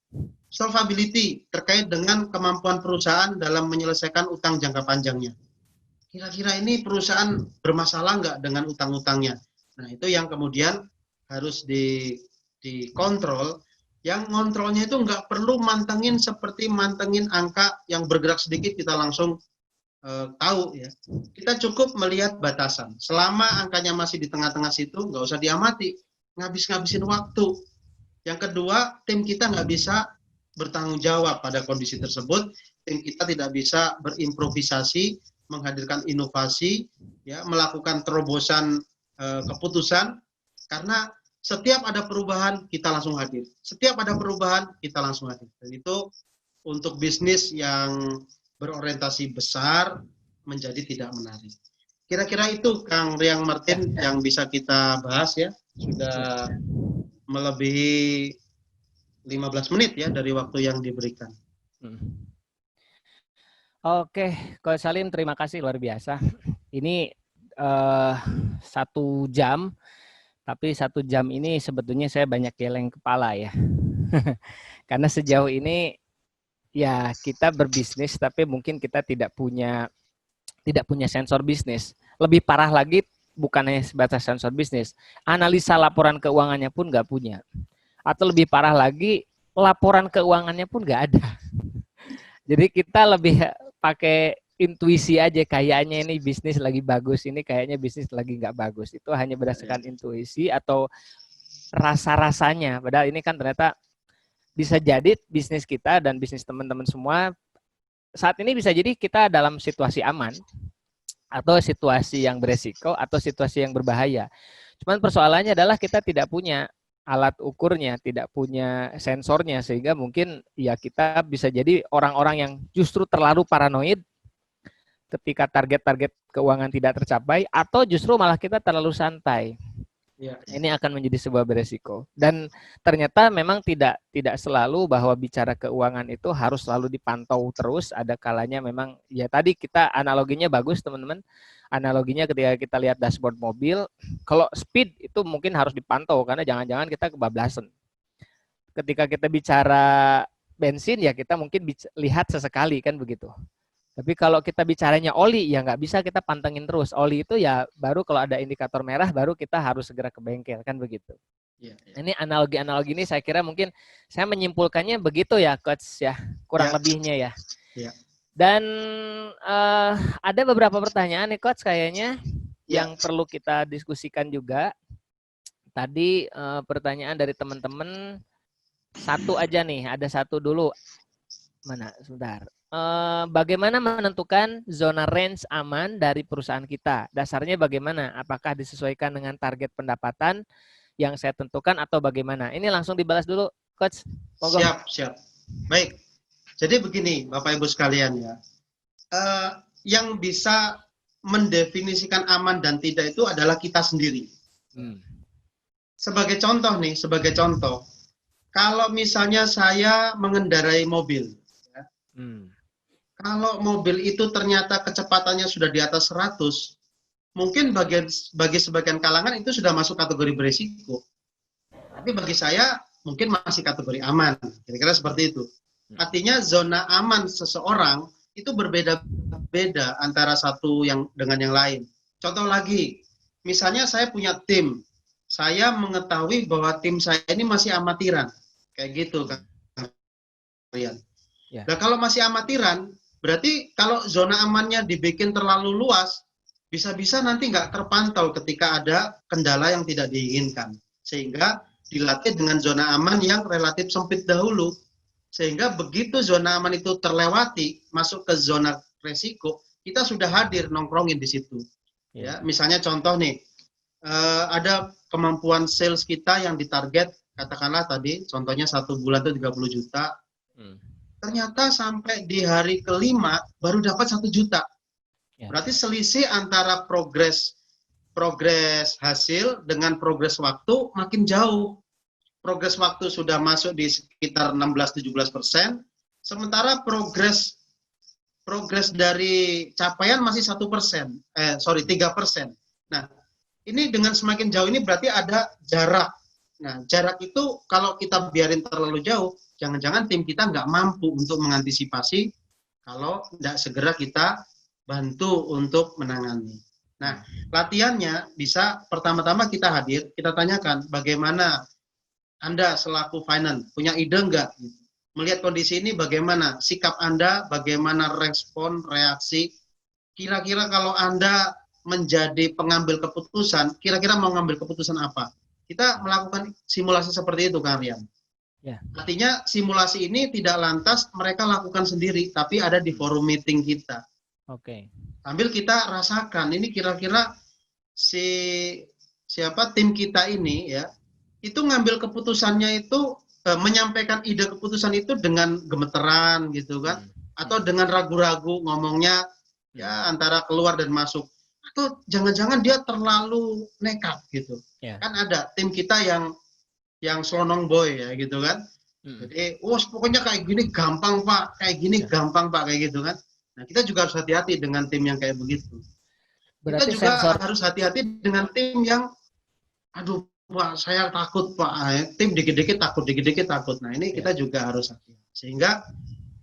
Solvability terkait dengan kemampuan perusahaan dalam menyelesaikan utang jangka panjangnya. Kira-kira ini perusahaan bermasalah nggak dengan utang-utangnya? Nah, itu yang kemudian harus dikontrol. Yang ngontrolnya itu nggak perlu mantengin seperti mantengin angka yang bergerak sedikit kita langsung tahu ya. Kita cukup melihat batasan. Selama angkanya masih di tengah-tengah situ, nggak usah diamati, ngabis-ngabisin waktu. Yang kedua, tim kita nggak bisa bertanggung jawab pada kondisi tersebut. Tim kita tidak bisa berimprovisasi, menghadirkan inovasi, ya, melakukan terobosan keputusan, karena setiap ada perubahan, kita langsung hadir. Setiap ada perubahan, kita langsung hadir. Dan itu untuk bisnis yang berorientasi besar menjadi tidak menarik. Kira-kira itu, Kang Rian Martin, yang bisa kita bahas ya. Sudah melebihi 15 menit ya dari waktu yang diberikan. Oke, Coach Salim, terima kasih, luar biasa. Ini 1 jam. Tapi 1 jam ini sebetulnya saya banyak geleng kepala ya. Karena sejauh ini ya kita berbisnis tapi mungkin kita tidak punya sensor bisnis. Lebih parah lagi bukan hanya sebatas sensor bisnis, analisa laporan keuangannya pun nggak punya. Atau lebih parah lagi, laporan keuangannya pun nggak ada. Jadi kita lebih pakai intuisi aja, kayaknya ini bisnis lagi bagus, ini kayaknya bisnis lagi nggak bagus. Itu hanya berdasarkan intuisi atau rasa-rasanya. Padahal ini kan ternyata bisa jadi bisnis kita dan bisnis teman-teman semua saat ini bisa jadi kita dalam situasi aman atau situasi yang beresiko atau situasi yang berbahaya. Cuman persoalannya adalah kita tidak punya alat ukurnya, tidak punya sensornya, sehingga mungkin ya kita bisa jadi orang-orang yang justru terlalu paranoid ketika target-target keuangan tidak tercapai, atau justru malah kita terlalu santai. Ya. Ini akan menjadi sebuah beresiko. Dan ternyata memang tidak selalu bahwa bicara keuangan itu harus selalu dipantau terus. Ada kalanya memang, ya tadi kita analoginya bagus teman-teman. Analoginya ketika kita lihat dashboard mobil, kalau speed itu mungkin harus dipantau karena jangan-jangan kita kebablasan. Ketika kita bicara bensin ya kita mungkin lihat sesekali kan begitu. Tapi kalau kita bicaranya oli, ya nggak bisa kita pantengin terus. Oli itu ya baru kalau ada indikator merah, baru kita harus segera ke bengkel, kan begitu. Ya, ya. Ini analogi-analogi ini saya kira mungkin saya menyimpulkannya begitu ya, Coach ya, kurang Ya. lebihnya ya. Ya. Dan ada beberapa pertanyaan nih, Coach, kayaknya yang perlu kita diskusikan juga. Tadi pertanyaan dari teman-teman satu aja nih, ada satu dulu. Mana? Sebentar. Bagaimana menentukan zona range aman dari perusahaan kita? Dasarnya bagaimana? Apakah disesuaikan dengan target pendapatan yang saya tentukan atau bagaimana? Ini langsung dibalas dulu, Coach. Mogo. Siap. Baik. Jadi begini, Bapak Ibu sekalian ya. Yang bisa mendefinisikan aman dan tidak itu adalah kita sendiri. Sebagai contoh, kalau misalnya saya mengendarai mobil, ya, kalau mobil itu ternyata kecepatannya sudah di atas 100, mungkin bagi sebagian kalangan itu sudah masuk kategori berisiko. Tapi bagi saya mungkin masih kategori aman, kira-kira seperti itu. Artinya zona aman seseorang itu berbeda-beda antara satu yang dengan yang lain. Contoh lagi, misalnya saya punya tim, saya mengetahui bahwa tim saya ini masih amatiran, kayak gitu kan. Ya. Nah kalau masih amatiran, berarti kalau zona amannya dibikin terlalu luas, bisa-bisa nanti nggak terpantau ketika ada kendala yang tidak diinginkan. Sehingga dilatih dengan zona aman yang relatif sempit dahulu. Sehingga begitu zona aman itu terlewati, masuk ke zona resiko, kita sudah hadir nongkrongin di situ. Ya, misalnya contoh nih, ada kemampuan sales kita yang ditarget, katakanlah tadi, contohnya 1 bulan itu 30 juta. Ternyata sampai di hari kelima baru dapat 1 juta. Berarti selisih antara progres hasil dengan progres waktu makin jauh. Progres waktu sudah masuk di sekitar 16-17%, sementara progres dari capaian masih 3%. Nah, ini dengan semakin jauh ini berarti ada jarak. Nah, jarak itu kalau kita biarin terlalu jauh, jangan-jangan tim kita nggak mampu untuk mengantisipasi kalau tidak segera kita bantu untuk menangani. Nah, latihannya bisa pertama-tama kita hadir, kita tanyakan bagaimana Anda selaku finance punya ide enggak? Melihat kondisi ini bagaimana? Sikap Anda, bagaimana respon, reaksi? Kira-kira kalau Anda menjadi pengambil keputusan, kira-kira mau ngambil keputusan apa? Kita melakukan simulasi seperti itu, Kang Rian. Ya. Artinya simulasi ini tidak lantas mereka lakukan sendiri, tapi ada di forum meeting kita. Oke. Sambil kita rasakan, ini kira-kira tim kita ini ya, itu ngambil keputusannya itu menyampaikan ide keputusan itu dengan gemeteran gitu kan, atau dengan ragu-ragu ngomongnya ya antara keluar dan masuk, atau jangan-jangan dia terlalu nekat gitu. Kan ada tim kita yang selonong boy ya gitu kan. Jadi pokoknya kayak gini gampang Pak, kayak gini gampang Pak, kayak gitu kan. Nah kita juga harus hati-hati dengan tim yang kayak begitu. Berarti kita juga harus hati-hati dengan tim yang aduh Pak, saya takut Pak, tim dikit-dikit takut. Nah ini kita juga harus hati-hati. Sehingga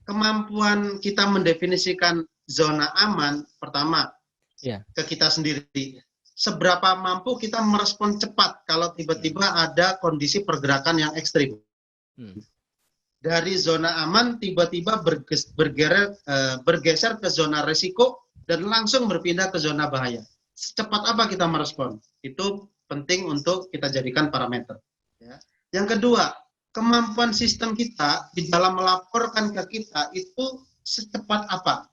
kemampuan kita mendefinisikan zona aman, pertama, ke kita sendiri. Seberapa mampu kita merespon cepat kalau tiba-tiba ada kondisi pergerakan yang ekstrim. Dari zona aman, tiba-tiba bergeser ke zona risiko, dan langsung berpindah ke zona bahaya. Secepat apa kita merespon? Itu penting untuk kita jadikan parameter. Ya. Yang kedua, kemampuan sistem kita di dalam melaporkan ke kita itu secepat apa.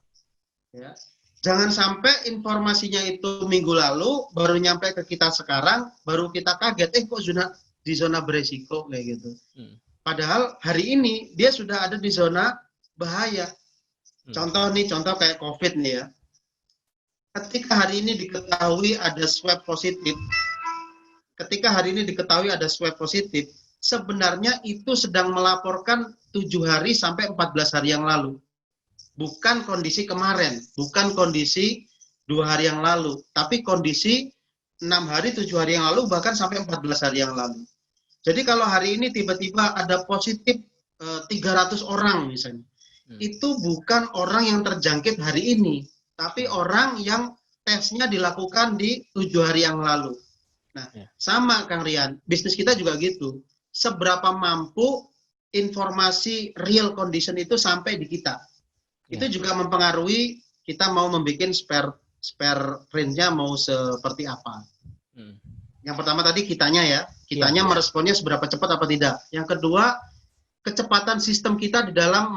Ya. Jangan sampai informasinya itu minggu lalu, baru nyampe ke kita sekarang, baru kita kaget, kok di zona beresiko, kayak gitu. Padahal hari ini dia sudah ada di zona bahaya. Contoh kayak COVID nih ya. Ketika hari ini diketahui ada swab positif, sebenarnya itu sedang melaporkan 7 hari sampai 14 hari yang lalu. Bukan kondisi kemarin, bukan kondisi 2 hari yang lalu, tapi kondisi 6 hari, 7 hari yang lalu, bahkan sampai 14 hari yang lalu. Jadi kalau hari ini tiba-tiba ada positif 300 orang misalnya, itu bukan orang yang terjangkit hari ini, tapi orang yang tesnya dilakukan di 7 hari yang lalu. Nah, sama Kang Rian, bisnis kita juga gitu. Seberapa mampu informasi real condition itu sampai di kita. Itu juga mempengaruhi kita mau membuat spare range-nya mau seperti apa. Yang pertama tadi kitanya meresponnya seberapa cepat apa tidak. Yang kedua, kecepatan sistem kita di dalam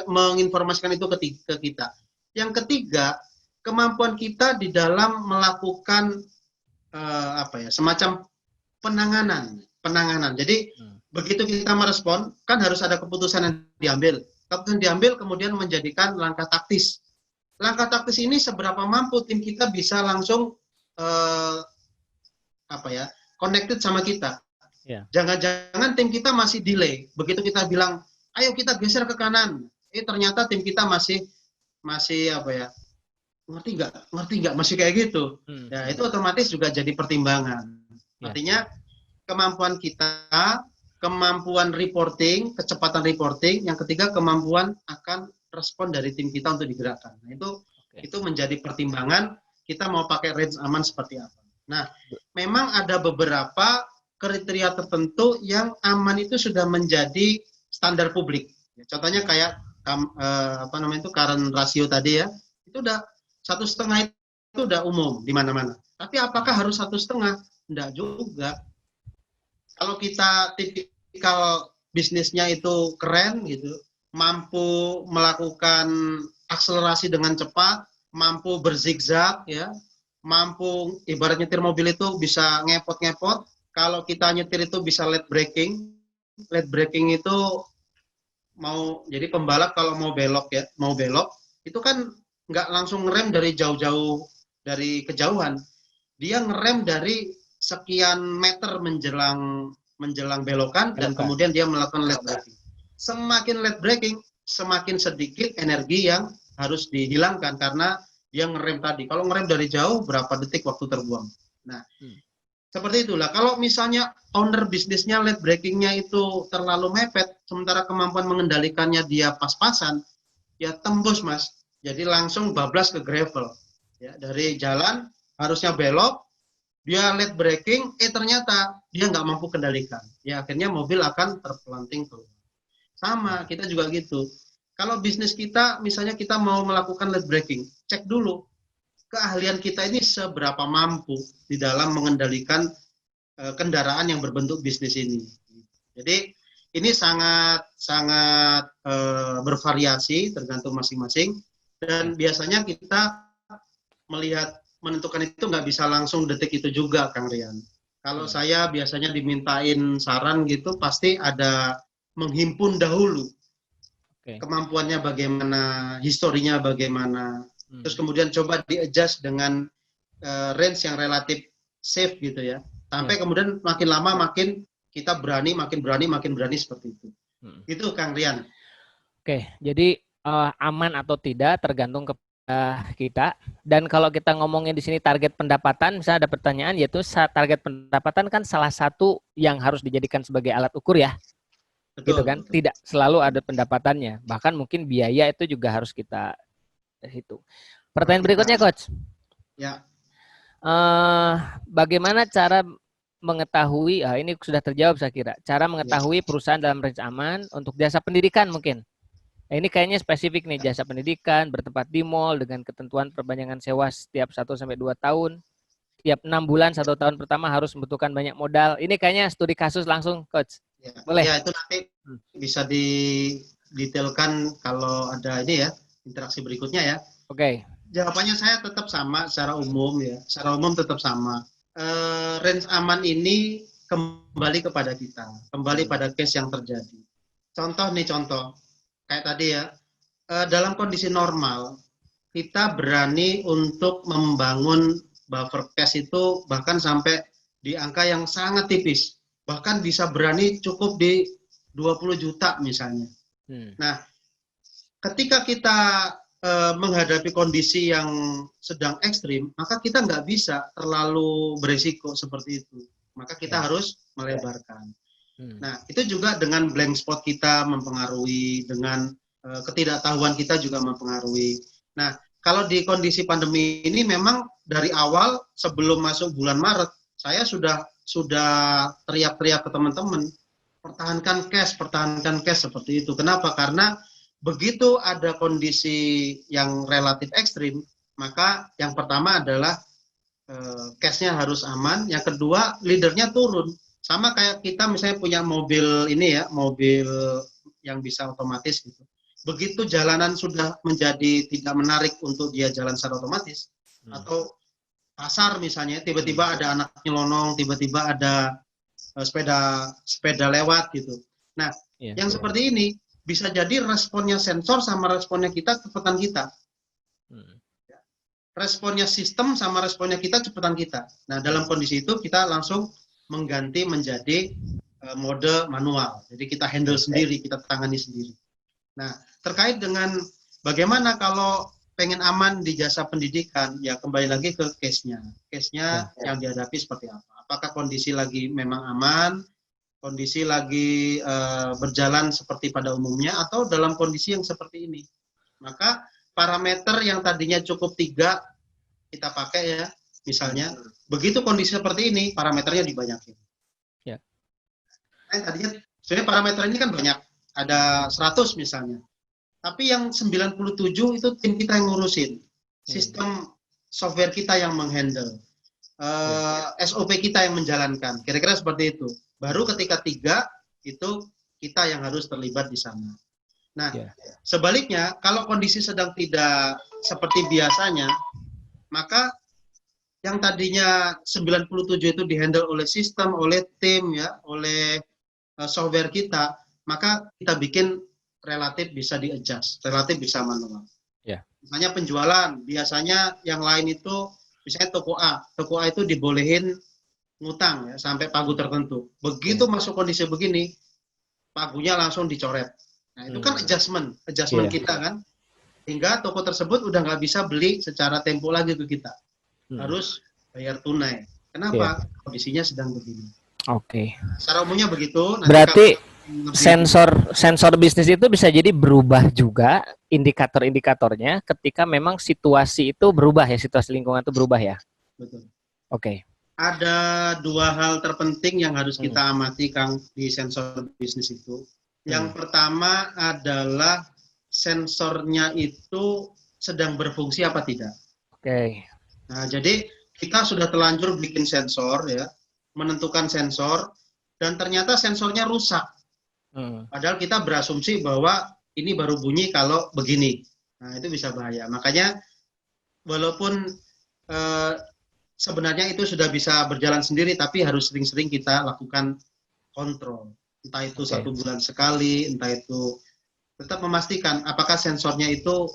menginformasikan itu ke kita. Yang ketiga, kemampuan kita di dalam melakukan semacam penanganan. Jadi begitu kita merespon, kan harus ada keputusan yang diambil. Keputusan diambil kemudian menjadikan langkah taktis. Langkah taktis ini seberapa mampu tim kita bisa langsung connected sama kita. Jangan-jangan tim kita masih delay. Begitu kita bilang, ayo kita geser ke kanan. Ternyata tim kita masih ngerti nggak, masih kayak gitu. Ya, itu otomatis juga jadi pertimbangan. Artinya kemampuan kita, kemampuan reporting, kecepatan reporting, yang ketiga kemampuan akan respon dari tim kita untuk digerakkan. Nah, itu menjadi pertimbangan kita mau pakai range aman seperti apa. Nah, memang ada beberapa kriteria tertentu yang aman itu sudah menjadi standar publik. Contohnya kayak current ratio tadi ya, itu udah 1,5 itu udah umum di mana-mana. Tapi apakah harus 1,5? Enggak juga. Kalau kita tipikal bisnisnya itu keren gitu, mampu melakukan akselerasi dengan cepat, mampu berzigzag ya, mampu ibarat nyetir mobil itu bisa ngepot-ngepot. Kalau kita nyetir itu bisa late braking. Late braking itu jadi pembalap kalau mau belok itu kan nggak langsung ngerem dari jauh-jauh, dari kejauhan. Dia ngerem dari sekian meter menjelang belokan dan kemudian dia melakukan late braking. Semakin late braking, semakin sedikit energi yang harus dihilangkan karena dia ngerem tadi. Kalau ngerem dari jauh, berapa detik waktu terbuang. Nah, seperti itulah. Kalau misalnya owner bisnisnya late breakingnya itu terlalu mepet, sementara kemampuan mengendalikannya dia pas-pasan, ya tembus mas. Jadi langsung bablas ke gravel. Ya, dari jalan harusnya belok, dia late braking, ternyata dia nggak mampu kendalikan. Ya akhirnya mobil akan terpelanting keluar. Sama, kita juga gitu. Kalau bisnis kita, misalnya kita mau melakukan late braking, cek dulu keahlian kita ini seberapa mampu di dalam mengendalikan kendaraan yang berbentuk bisnis ini. Jadi ini sangat bervariasi tergantung masing-masing dan biasanya kita menentukan itu nggak bisa langsung detik itu juga, Kang Rian. Kalau saya biasanya dimintain saran gitu, pasti ada menghimpun dahulu kemampuannya bagaimana, historinya bagaimana. Terus kemudian coba di-adjust dengan range yang relatif safe gitu ya. Sampai kemudian makin lama makin kita makin berani seperti itu. Itu Kang Rian. Oke, jadi aman atau tidak tergantung kepada kita. Dan kalau kita ngomongin di sini target pendapatan, misalnya ada pertanyaan yaitu target pendapatan kan salah satu yang harus dijadikan sebagai alat ukur ya. Betul, gitu kan? Betul. Tidak selalu ada pendapatannya. Bahkan mungkin biaya itu juga harus kita hitung. Pertanyaan berikutnya, Coach. Ya. Bagaimana cara mengetahui, ini sudah terjawab saya kira, cara mengetahui perusahaan dalam range aman untuk jasa pendidikan mungkin. Ini kayaknya spesifik nih, jasa pendidikan, bertempat di mall dengan ketentuan perpanjangan sewa setiap 1-2 tahun. Tiap 6 bulan, 1 tahun pertama harus membutuhkan banyak modal. Ini kayaknya studi kasus langsung, Coach. Boleh? Ya, itu nanti bisa didetailkan kalau ada ini ya, interaksi berikutnya ya. Oke. Jawabannya saya tetap sama secara umum ya. Secara umum tetap sama. Range aman ini kembali kepada kita, kembali pada case yang terjadi. Contoh. Kayak tadi ya, dalam kondisi normal, kita berani untuk membangun buffer cash itu bahkan sampai di angka yang sangat tipis. Bahkan bisa berani cukup di 20 juta misalnya. Nah, ketika kita menghadapi kondisi yang sedang ekstrim, maka kita nggak bisa terlalu berisiko seperti itu. Maka kita harus melebarkan. Nah, itu juga dengan blank spot kita mempengaruhi, dengan ketidaktahuan kita juga mempengaruhi. Nah, kalau di kondisi pandemi ini memang dari awal sebelum masuk bulan Maret, saya sudah teriak-teriak ke teman-teman, pertahankan cash seperti itu. Kenapa? Karena begitu ada kondisi yang relatif ekstrim, maka yang pertama adalah cash-nya harus aman. Yang kedua, leadernya turun. Sama kayak kita misalnya punya mobil ini ya, mobil yang bisa otomatis gitu. Begitu jalanan sudah menjadi tidak menarik untuk dia jalan secara otomatis, atau pasar misalnya, tiba-tiba ada anak nyelonong, tiba-tiba ada sepeda lewat gitu. Nah, yang seperti ini bisa jadi responnya sensor sama responnya kita cepetan kita. Responnya sistem sama responnya kita cepetan kita. Nah, dalam kondisi itu kita langsung mengganti menjadi mode manual. Jadi kita handle sendiri, kita tangani sendiri. Nah, terkait dengan bagaimana kalau pengen aman di jasa pendidikan, ya kembali lagi ke case-nya. Case-nya yang dihadapi seperti apa? Apakah kondisi lagi memang aman, kondisi lagi berjalan seperti pada umumnya, atau dalam kondisi yang seperti ini? Maka parameter yang tadinya cukup 3 kita pakai ya, misalnya, begitu kondisi seperti ini, parameternya dibanyakin. Ya. Tadinya, sebenarnya parameter ini kan banyak, ada 100 misalnya. Tapi yang 97 itu tim kita yang ngurusin. Sistem software kita yang menghandle. SOP kita yang menjalankan. Kira-kira seperti itu. Baru ketika 3, itu kita yang harus terlibat di sana. Nah, sebaliknya, kalau kondisi sedang tidak seperti biasanya, maka yang tadinya 97 itu dihandle oleh sistem, oleh tim, ya, oleh software kita, maka kita bikin relatif bisa di-adjust, relatif bisa manual. Misalnya penjualan, biasanya yang lain itu, misalnya toko A itu dibolehin ngutang ya, sampai pagu tertentu. Begitu masuk kondisi begini, pagunya langsung dicoret. Nah, itu kan adjustment kita kan, hingga toko tersebut udah nggak bisa beli secara tempo lagi ke kita, harus bayar tunai. Kenapa? Kondisinya sedang begini. Oke. Secara umumnya begitu. Nanti berarti sensor bisnis itu bisa jadi berubah juga indikator-indikatornya ketika memang situasi itu berubah ya, situasi lingkungan itu berubah ya. Betul. Oke. Ada 2 hal terpenting yang harus kita amati, Kang, di sensor bisnis itu. Yang pertama adalah sensornya itu sedang berfungsi apa tidak. Oke. Nah, jadi kita sudah terlanjur bikin sensor ya, menentukan sensor, dan ternyata sensornya rusak. Padahal kita berasumsi bahwa ini baru bunyi kalau begini. Nah, itu bisa bahaya. Makanya walaupun sebenarnya itu sudah bisa berjalan sendiri, tapi harus sering-sering kita lakukan kontrol. Entah itu 1 bulan sekali, entah itu tetap memastikan apakah sensornya itu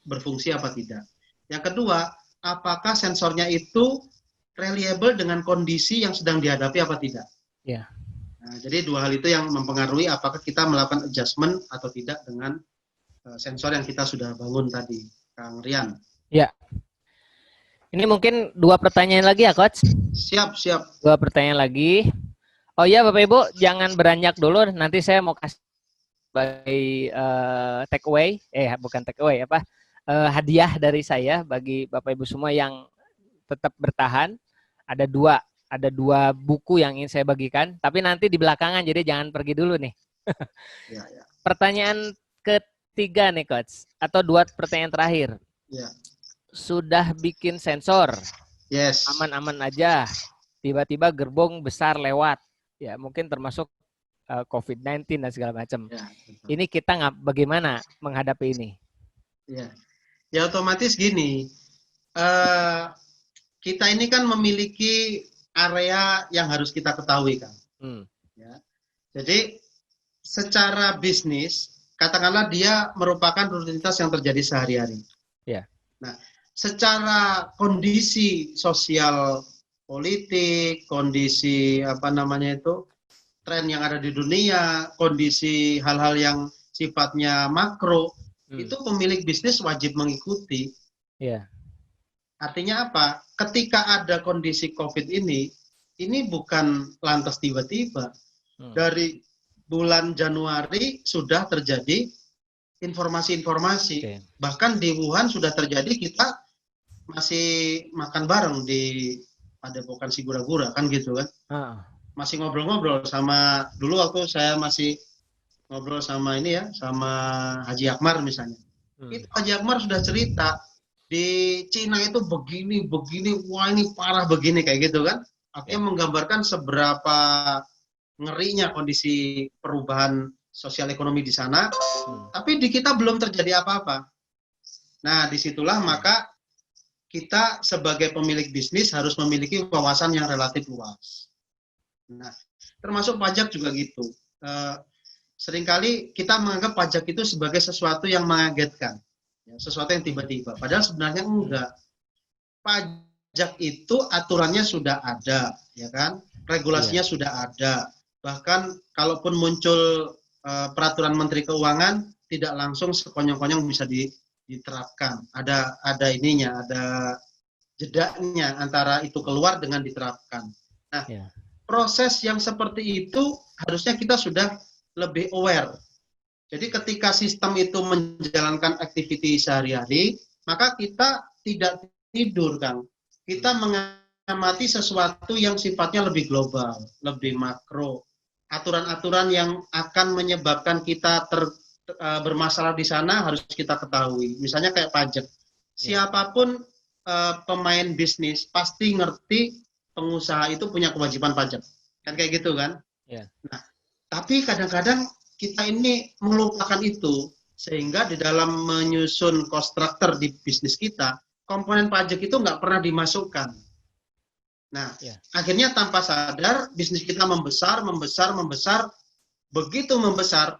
berfungsi apa tidak. Yang kedua, apakah sensornya itu reliable dengan kondisi yang sedang dihadapi apa tidak. Ya. Nah, jadi 2 hal itu yang mempengaruhi apakah kita melakukan adjustment atau tidak dengan sensor yang kita sudah bangun tadi, Kang Rian. Ya. Ini mungkin 2 pertanyaan lagi ya, Coach? Siap. 2 pertanyaan lagi. Oh ya, Bapak Ibu, jangan beranjak dulu. Nanti saya mau kasih bagi take away, bukan take away, hadiah dari saya bagi Bapak Ibu semua yang tetap bertahan. Ada dua buku yang ingin saya bagikan, tapi nanti di belakangan, jadi jangan pergi dulu nih. Ya. Pertanyaan ketiga nih, Coach, atau 2 pertanyaan terakhir. Ya. Sudah bikin sensor, yes, aman-aman aja, tiba-tiba gerbong besar lewat, ya mungkin termasuk COVID-19 dan segala macam. Ya, ini kita bagaimana menghadapi ini? Ya otomatis gini, kita ini kan memiliki area yang harus kita ketahui, kan. Ya. Jadi secara bisnis, katakanlah dia merupakan rutinitas yang terjadi sehari-hari. Ya. Nah, secara kondisi sosial politik, kondisi tren yang ada di dunia, kondisi hal-hal yang sifatnya makro, itu pemilik bisnis wajib mengikuti. Ya. Artinya apa? Ketika ada kondisi COVID ini bukan lantas tiba-tiba. Dari bulan Januari sudah terjadi informasi-informasi. Oke. Bahkan di Wuhan sudah terjadi, kita masih makan bareng di Padepokan Sigura-gura kan gitu kan. Ah, Masih ngobrol-ngobrol sama, dulu waktu saya masih ngobrol sama ini ya, sama Haji Akmar misalnya. Itu Haji Akmar sudah cerita di Cina itu begini, wah ini parah begini kayak gitu kan. Artinya menggambarkan seberapa ngerinya kondisi perubahan sosial ekonomi di sana. Tapi di kita belum terjadi apa-apa. Nah, disitulah maka kita sebagai pemilik bisnis harus memiliki wawasan yang relatif luas. Nah, termasuk pajak juga gitu. Seringkali kita menganggap pajak itu sebagai sesuatu yang mengagetkan, ya, sesuatu yang tiba-tiba. Padahal sebenarnya enggak. Pajak itu aturannya sudah ada, ya kan? Regulasinya sudah ada. Bahkan kalaupun muncul peraturan Menteri Keuangan, tidak langsung sekonyong-konyong bisa diterapkan. Ada ininya, ada jedanya antara itu keluar dengan diterapkan. Nah, proses yang seperti itu harusnya kita sudah lebih aware. Jadi ketika sistem itu menjalankan aktiviti sehari-hari, maka kita tidak tidur, Kang. Kita mengamati sesuatu yang sifatnya lebih global, lebih makro. Aturan-aturan yang akan menyebabkan kita bermasalah di sana harus kita ketahui. Misalnya kayak pajak. Siapapun pemain bisnis pasti ngerti pengusaha itu punya kewajiban pajak. Kan kayak gitu kan? Nah, tapi kadang-kadang kita ini melupakan itu, sehingga di dalam menyusun cost structure di bisnis kita, komponen pajak itu nggak pernah dimasukkan. Nah, akhirnya tanpa sadar bisnis kita membesar. Begitu membesar,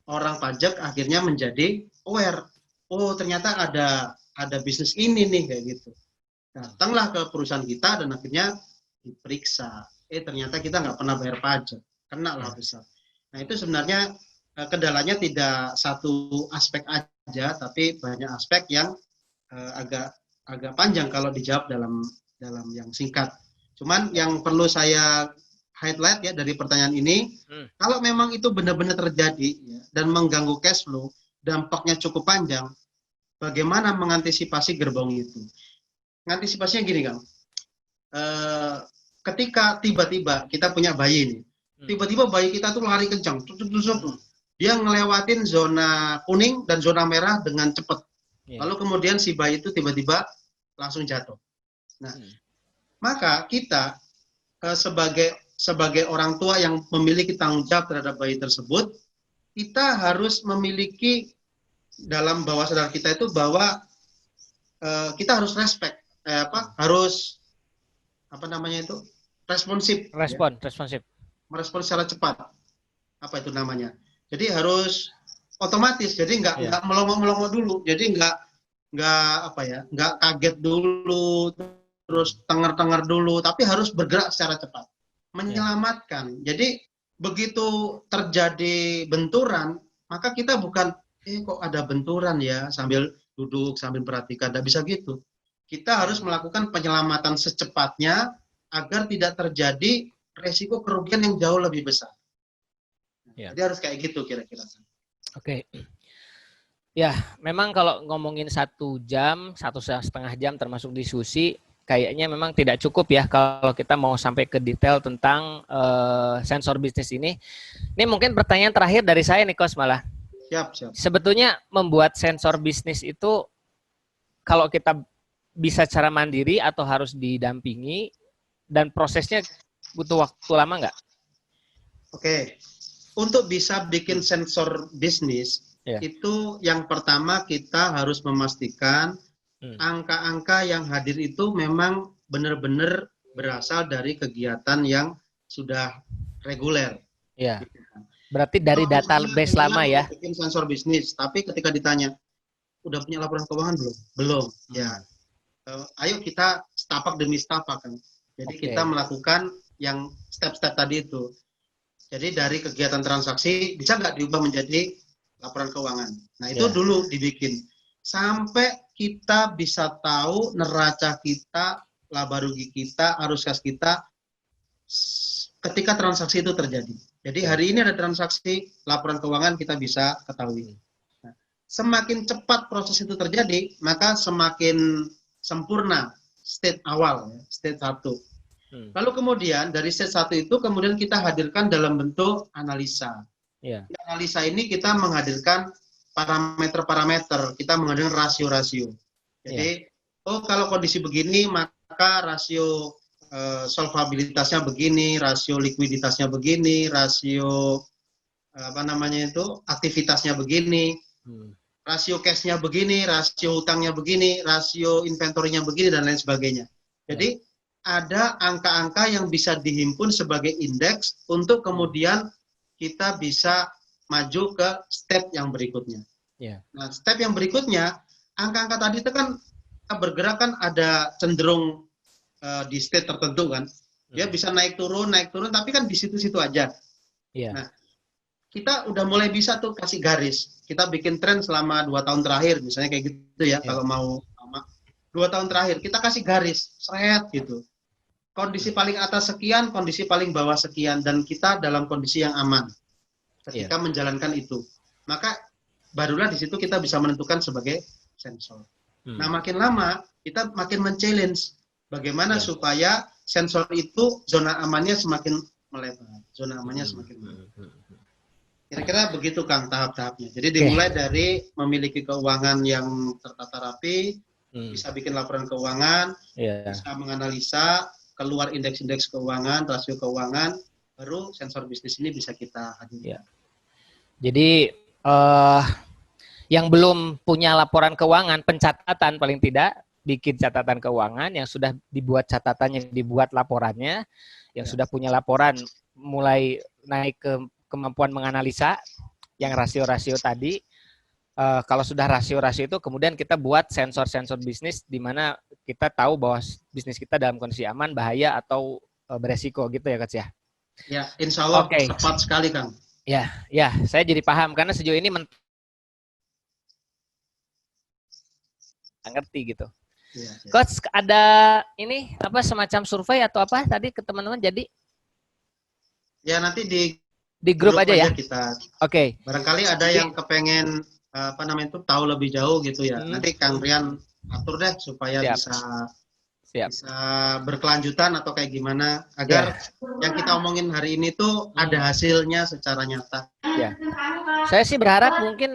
orang pajak akhirnya menjadi aware. Oh, ternyata ada bisnis ini nih kayak gitu. Datanglah ke perusahaan kita dan akhirnya diperiksa. Ternyata kita nggak pernah bayar pajak, kena lah besar. Nah, itu sebenarnya kendalanya tidak satu aspek aja, tapi banyak aspek yang agak panjang kalau dijawab dalam yang singkat. Cuman yang perlu saya highlight ya dari pertanyaan ini, kalau memang itu benar-benar terjadi ya, dan mengganggu cash flow, dampaknya cukup panjang, bagaimana mengantisipasi gerbong itu? Mengantisipasinya gini, Kang. Ketika tiba-tiba kita punya bayi nih, tiba-tiba bayi kita tuh lari kencang, dia ngelewatin zona kuning dan zona merah dengan cepat. Lalu kemudian si bayi itu tiba-tiba langsung jatuh. Nah, maka kita sebagai orang tua yang memiliki tanggung jawab terhadap bayi tersebut, kita harus memiliki dalam bawah sadar kita itu bahwa kita harus respect, harus responsif. Responsif. Merespon secara cepat. Apa itu namanya? Jadi harus otomatis. Jadi nggak melongo-melongo dulu. Jadi nggak kaget dulu, terus tengar-tengar dulu, tapi harus bergerak secara cepat, menyelamatkan. Jadi begitu terjadi benturan, maka kita bukan kok ada benturan ya sambil duduk sambil perhatikan, tidak bisa gitu. Kita harus melakukan penyelamatan secepatnya agar tidak terjadi resiko kerugian yang jauh lebih besar. Jadi harus kayak gitu kira-kira. Oke. Ya, memang kalau ngomongin 1 jam, 1,5 jam termasuk diskusi, kayaknya memang tidak cukup ya kalau kita mau sampai ke detail tentang sensor bisnis ini. Ini mungkin pertanyaan terakhir dari saya nih, Coach, malah. Siap. Sebetulnya membuat sensor bisnis itu kalau kita bisa secara mandiri atau harus didampingi, dan prosesnya butuh waktu lama nggak? Oke. Untuk bisa bikin sensor bisnis, itu yang pertama kita harus memastikan angka-angka yang hadir itu memang benar-benar berasal dari kegiatan yang sudah reguler. Ya. Berarti dari database lama ya? Bikin sensor bisnis, tapi ketika ditanya, udah punya laporan keuangan belum? Belum. Ya. Ayo kita setapak demi setapak kan. Jadi kita melakukan yang step-step tadi itu. Jadi dari kegiatan transaksi bisa nggak diubah menjadi laporan keuangan. Nah itu dulu dibikin. Sampai kita bisa tahu neraca kita, laba rugi kita, arus kas kita ketika transaksi itu terjadi. Jadi hari ini ada transaksi laporan keuangan kita bisa ketahui. Nah, semakin cepat proses itu terjadi, maka semakin sempurna state awal, ya, state 1. Lalu kemudian dari state 1 itu kemudian kita hadirkan dalam bentuk analisa. Ya. Di analisa ini kita menghadirkan parameter-parameter, kita menghadirkan rasio-rasio. Jadi, kalau kondisi begini, maka rasio solvabilitasnya begini, rasio likuiditasnya begini, rasio aktivitasnya begini, rasio cash-nya begini, rasio hutangnya begini, rasio inventory-nya begini, dan lain sebagainya. Jadi, ada angka-angka yang bisa dihimpun sebagai indeks untuk kemudian kita bisa maju ke step yang berikutnya. Nah, step yang berikutnya, angka-angka tadi itu kan bergerak kan ada cenderung di state tertentu kan. Dia bisa naik turun, tapi kan di situ-situ aja. Nah, kita udah mulai bisa tuh kasih garis. Kita bikin tren selama 2 tahun terakhir, misalnya kayak gitu ya, kalau mau lama. 2 tahun terakhir, kita kasih garis, seret gitu. Kondisi paling atas sekian, kondisi paling bawah sekian, dan kita dalam kondisi yang aman ketika menjalankan itu. Maka barulah di situ kita bisa menentukan sebagai sensor. Nah, makin lama kita makin men-challenge bagaimana supaya sensor itu zona amannya semakin melebar, zona amannya semakin melebar. Kira-kira begitu Kang tahap-tahapnya. Jadi dimulai dari memiliki keuangan yang tertata rapi, bisa bikin laporan keuangan, bisa menganalisa, keluar indeks-indeks keuangan, rasio keuangan, baru sensor bisnis ini bisa kita hadirkan. Jadi yang belum punya laporan keuangan, pencatatan paling tidak, bikin catatan keuangan, yang sudah dibuat catatannya, dibuat laporannya, yang sudah punya laporan, mulai naik ke kemampuan menganalisa, yang rasio-rasio tadi. Kalau sudah rasio-rasio itu, kemudian kita buat sensor-sensor bisnis, di mana kita tahu bahwa bisnis kita dalam kondisi aman, bahaya, atau beresiko gitu ya, Coach ya? Ya, insya Allah tepat sekali, Kang. Ya, saya jadi paham, karena sejauh ini ngerti gitu. Coach, ada ini apa semacam survei atau apa tadi ke teman-teman? Jadi ya nanti di grup aja ya. Kita. Oke. Barangkali ada yang kepengen tahu lebih jauh gitu ya. Nanti Kang Rian atur deh supaya bisa berkelanjutan atau kayak gimana agar yang kita omongin hari ini tuh ada hasilnya secara nyata. Ya. Saya sih berharap mungkin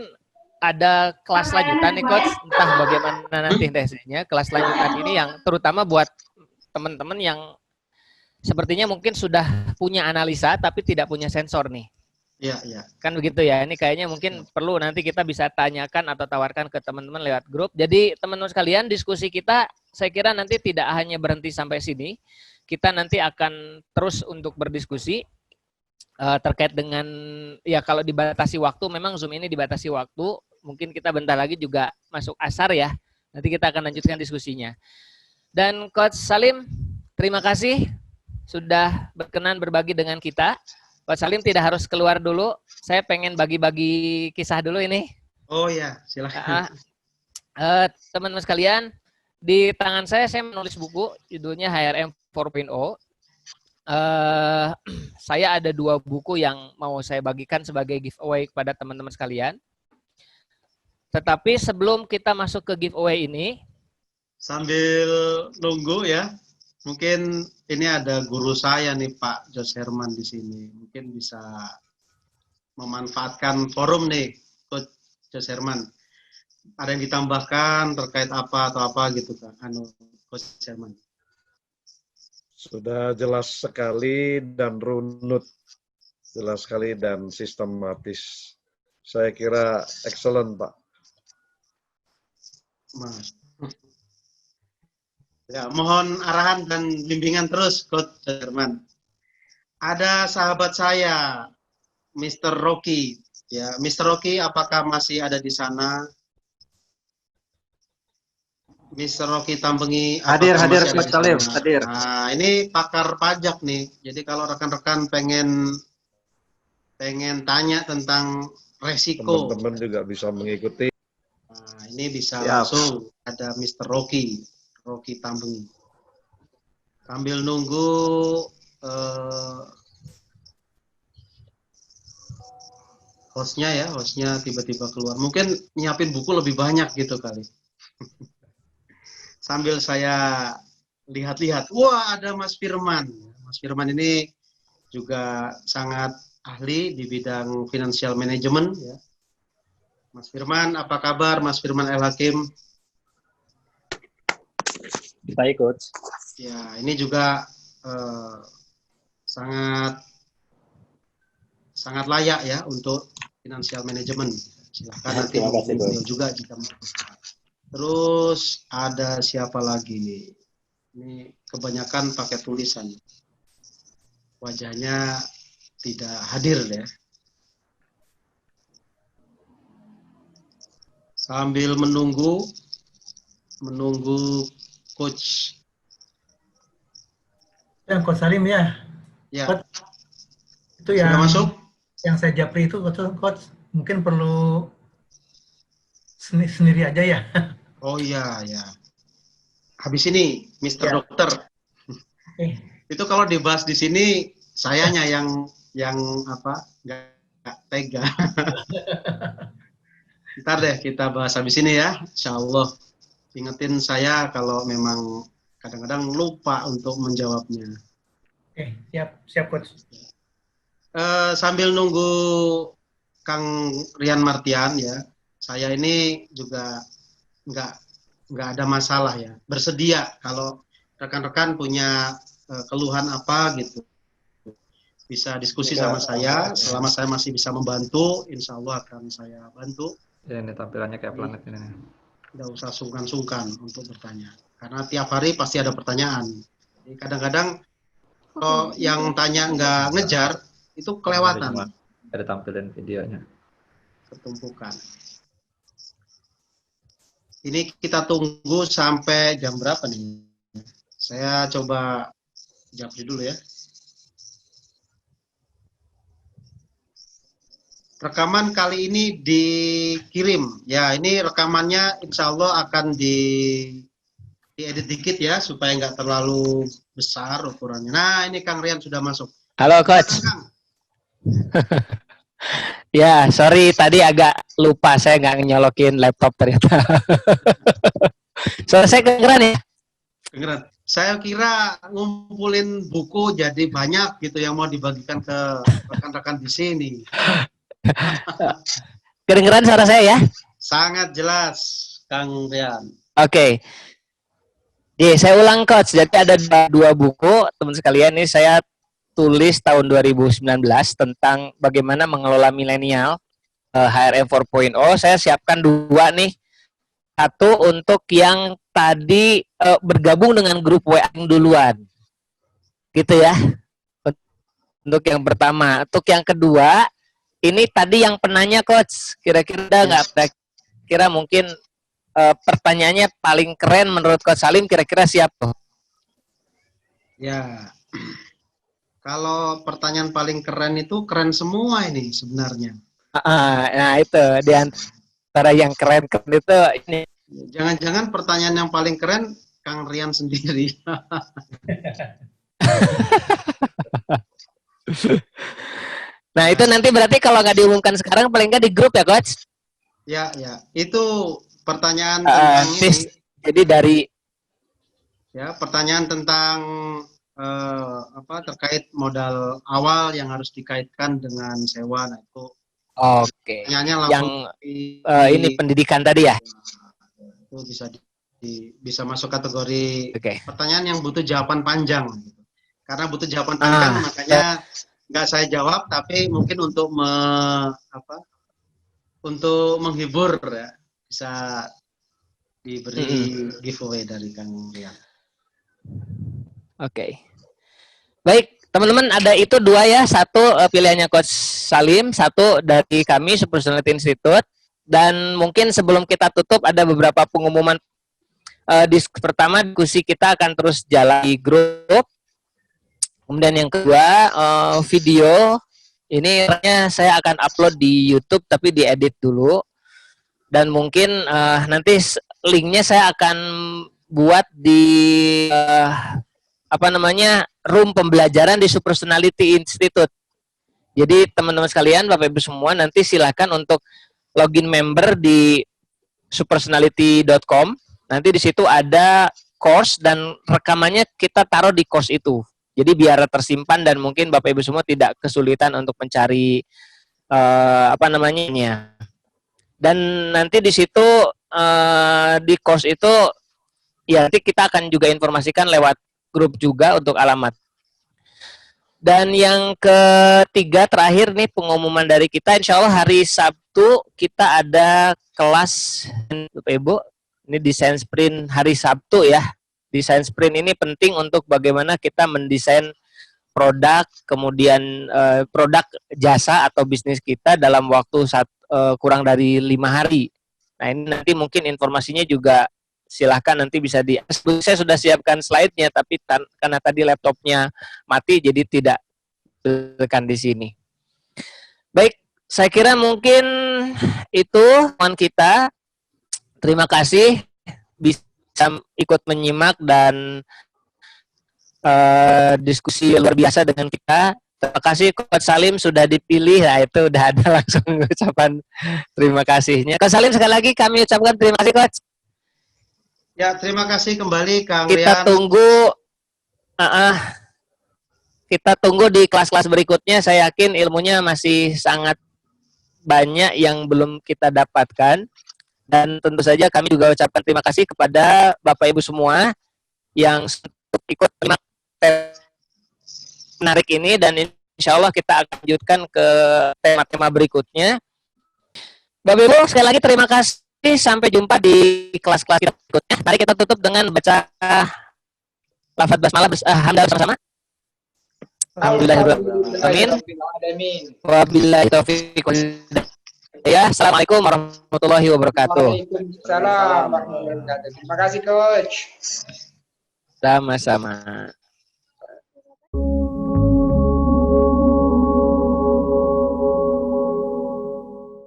ada kelas lanjutan nih Coach, entah bagaimana nanti hasilnya, kelas lanjutan ini yang terutama buat teman-teman yang sepertinya mungkin sudah punya analisa tapi tidak punya sensor nih. Iya. Kan begitu ya, ini kayaknya mungkin perlu nanti kita bisa tanyakan atau tawarkan ke teman-teman lewat grup. Jadi teman-teman sekalian, diskusi kita saya kira nanti tidak hanya berhenti sampai sini. Kita nanti akan terus untuk berdiskusi terkait dengan, ya kalau dibatasi waktu, memang Zoom ini dibatasi waktu. Mungkin kita bentar lagi juga masuk asar ya. Nanti kita akan lanjutkan diskusinya. Dan Coach Salim, terima kasih sudah berkenan berbagi dengan kita. Coach Salim tidak harus keluar dulu. Saya pengen bagi-bagi kisah dulu ini. Oh ya, silakan. Teman-teman sekalian, di tangan saya menulis buku, judulnya HRM 4.0. Saya ada 2 buku yang mau saya bagikan sebagai giveaway kepada teman-teman sekalian. Tetapi sebelum kita masuk ke giveaway ini, sambil nunggu ya, mungkin ini ada guru saya nih Pak Jos Herman di sini, mungkin bisa memanfaatkan forum nih Coach Jos Herman. Ada yang ditambahkan terkait apa atau apa gitu kan, Coach Herman? Sudah jelas sekali dan runut, jelas sekali dan sistematis. Saya kira excellent Pak. Ya, mohon arahan dan bimbingan terus, Coach Herman. Ada sahabat saya, Mr. Rocky. Ya, Mr. Rocky, apakah masih ada di sana? Mr. Rocky Tambengi. Hadir, Coach Salim, hadir. Nah, ini pakar pajak nih. Jadi kalau rekan-rekan pengen tanya tentang resiko, teman-teman juga bisa mengikuti. Nah, ini bisa langsung ada Mr. Rocky Tambengi. Sambil nunggu hostnya tiba-tiba keluar. Mungkin nyiapin buku lebih banyak gitu kali. Sambil saya lihat-lihat, wah ada Mas Firman. Mas Firman ini juga sangat ahli di bidang financial management. Ya. Mas Firman, apa kabar Mas Firman El Hakim? Baik, Coach. Ya, ini juga sangat layak ya untuk financial management. Silahkan nanti hubungi beliau juga jika mau. Terus ada siapa lagi nih? Ini kebanyakan pakai tulisan. Wajahnya tidak hadir ya. Sambil menunggu coach. Yang Coach Salim ya. Ya. Coach, itu Sudah yang masuk? Yang saya japri itu Coach mungkin perlu sendiri aja ya. Oh iya ya. Habis ini Mr. Ya. Dokter. Okay. Itu kalau dibahas di sini sayanya yang apa? Nggak tega. Ntar deh kita bahas habis ini ya, insya Allah. Ingetin saya kalau memang kadang-kadang lupa untuk menjawabnya. Oke, siap Coach. Sambil nunggu Kang Rian Martian ya, saya ini juga nggak ada masalah ya, bersedia kalau rekan-rekan punya keluhan apa gitu, bisa diskusi sama saya, selama saya masih bisa membantu, insya Allah akan saya bantu. Ya, ini tampilannya kayak planet ini. Tidak usah sungkan-sungkan untuk bertanya, karena tiap hari pasti ada pertanyaan. Jadi kadang-kadang kalau yang tanya nggak ngejar, itu kelewatan. Ada tampilin videonya. Ketumpukan. Ini kita tunggu sampai jam berapa nih? Saya coba japri dulu ya. Rekaman kali ini dikirim. Ya, ini rekamannya insya Allah akan diedit dikit ya, supaya nggak terlalu besar ukurannya. Nah, ini Kang Rian sudah masuk. Halo Coach. Ya, sorry tadi agak lupa, saya nggak nyolokin laptop ternyata. So, saya kedengeran ya? Kedengeran. Saya kira ngumpulin buku jadi banyak gitu yang mau dibagikan ke rekan-rekan di sini. Kedengeran suara saya ya? Sangat jelas, Kang Rian. Oke. Saya ulang Coach, jadi ada dua buku, teman sekalian, ini saya tulis tahun 2019 tentang bagaimana mengelola milenial, HRM 4.0. Saya siapkan dua nih. Satu untuk yang tadi bergabung dengan grup WA yang duluan. Gitu ya. Untuk yang pertama. Untuk yang kedua, ini tadi yang penanya Coach. Kira-kira nggak? Kira mungkin pertanyaannya paling keren menurut Coach Salim, kira-kira siapa? Ya, kalau pertanyaan paling keren itu keren semua ini sebenarnya. Nah itu di antara yang keren itu ini. Jangan-jangan pertanyaan yang paling keren Kang Rian sendiri. Nah itu nanti berarti kalau nggak diumumkan sekarang paling nggak di grup ya Coach? Ya, itu pertanyaan tentang ini. Jadi dari pertanyaan tentang terkait modal awal yang harus dikaitkan dengan sewa. Nah, itu oke. Yang ini pendidikan tadi ya? Itu bisa masuk kategori pertanyaan yang butuh jawaban panjang. Gitu. Karena butuh jawaban panjang, makanya nggak saya jawab, tapi mungkin untuk untuk menghibur ya. Bisa diberi giveaway dari Kang Rian. Oke. Baik, teman-teman, ada itu dua ya. Satu pilihannya Coach Salim, satu dari kami Super Personality Institute. Dan mungkin sebelum kita tutup ada beberapa pengumuman. Pertama, diskusi kita akan terus jalan di grup. Kemudian yang kedua, video ini saya akan upload di YouTube tapi diedit dulu. Dan mungkin nanti linknya saya akan buat di room pembelajaran di Super Personality Institute. Jadi teman-teman sekalian, Bapak Ibu semua, nanti silakan untuk login member di supersonality.com. Nanti di situ ada course dan rekamannya kita taruh di course itu. Jadi biar tersimpan dan mungkin Bapak Ibu semua tidak kesulitan untuk mencari Dan nanti di situ di course itu ya nanti kita akan juga informasikan lewat grup juga untuk alamat. Dan yang ketiga terakhir nih pengumuman dari kita, insya Allah hari Sabtu kita ada kelas, Bapak Ibu, ini desain sprint hari Sabtu ya. Desain sprint ini penting untuk bagaimana kita mendesain produk, kemudian produk jasa atau bisnis kita dalam waktu kurang dari 5 hari. Nah ini nanti mungkin informasinya juga silahkan nanti bisa saya sudah siapkan slide-nya, tapi karena tadi laptopnya mati, jadi tidak tekan di sini. Baik, saya kira mungkin itu teman kita. Terima kasih bisa ikut menyimak dan diskusi luar biasa dengan kita. Terima kasih Coach Salim sudah dipilih. Nah itu udah ada langsung ucapan terima kasihnya. Coach Salim sekali lagi kami ucapkan terima kasih Coach. Ya, terima kasih kembali Kang Kita Rian. Kita tunggu di kelas-kelas berikutnya. Saya yakin ilmunya masih sangat banyak yang belum kita dapatkan. Dan tentu saja kami juga ucapkan terima kasih kepada Bapak Ibu semua yang ikut menarik ini, dan insya Allah kita akan lanjutkan ke tema-tema berikutnya. Bapak Ibu sekali lagi terima kasih. Sampai jumpa di kelas-kelas kita berikutnya. Mari kita tutup dengan baca lafaz basmalah hamdalah bersama. Alhamdulillahirrahmanirrahim. Wabillahi taufiq wal hidayah. Assalamualaikum warahmatullahi wabarakatuh. Waalaikumsalam warahmatullahi wabarakatuh. Terima kasih Coach. Sama-sama.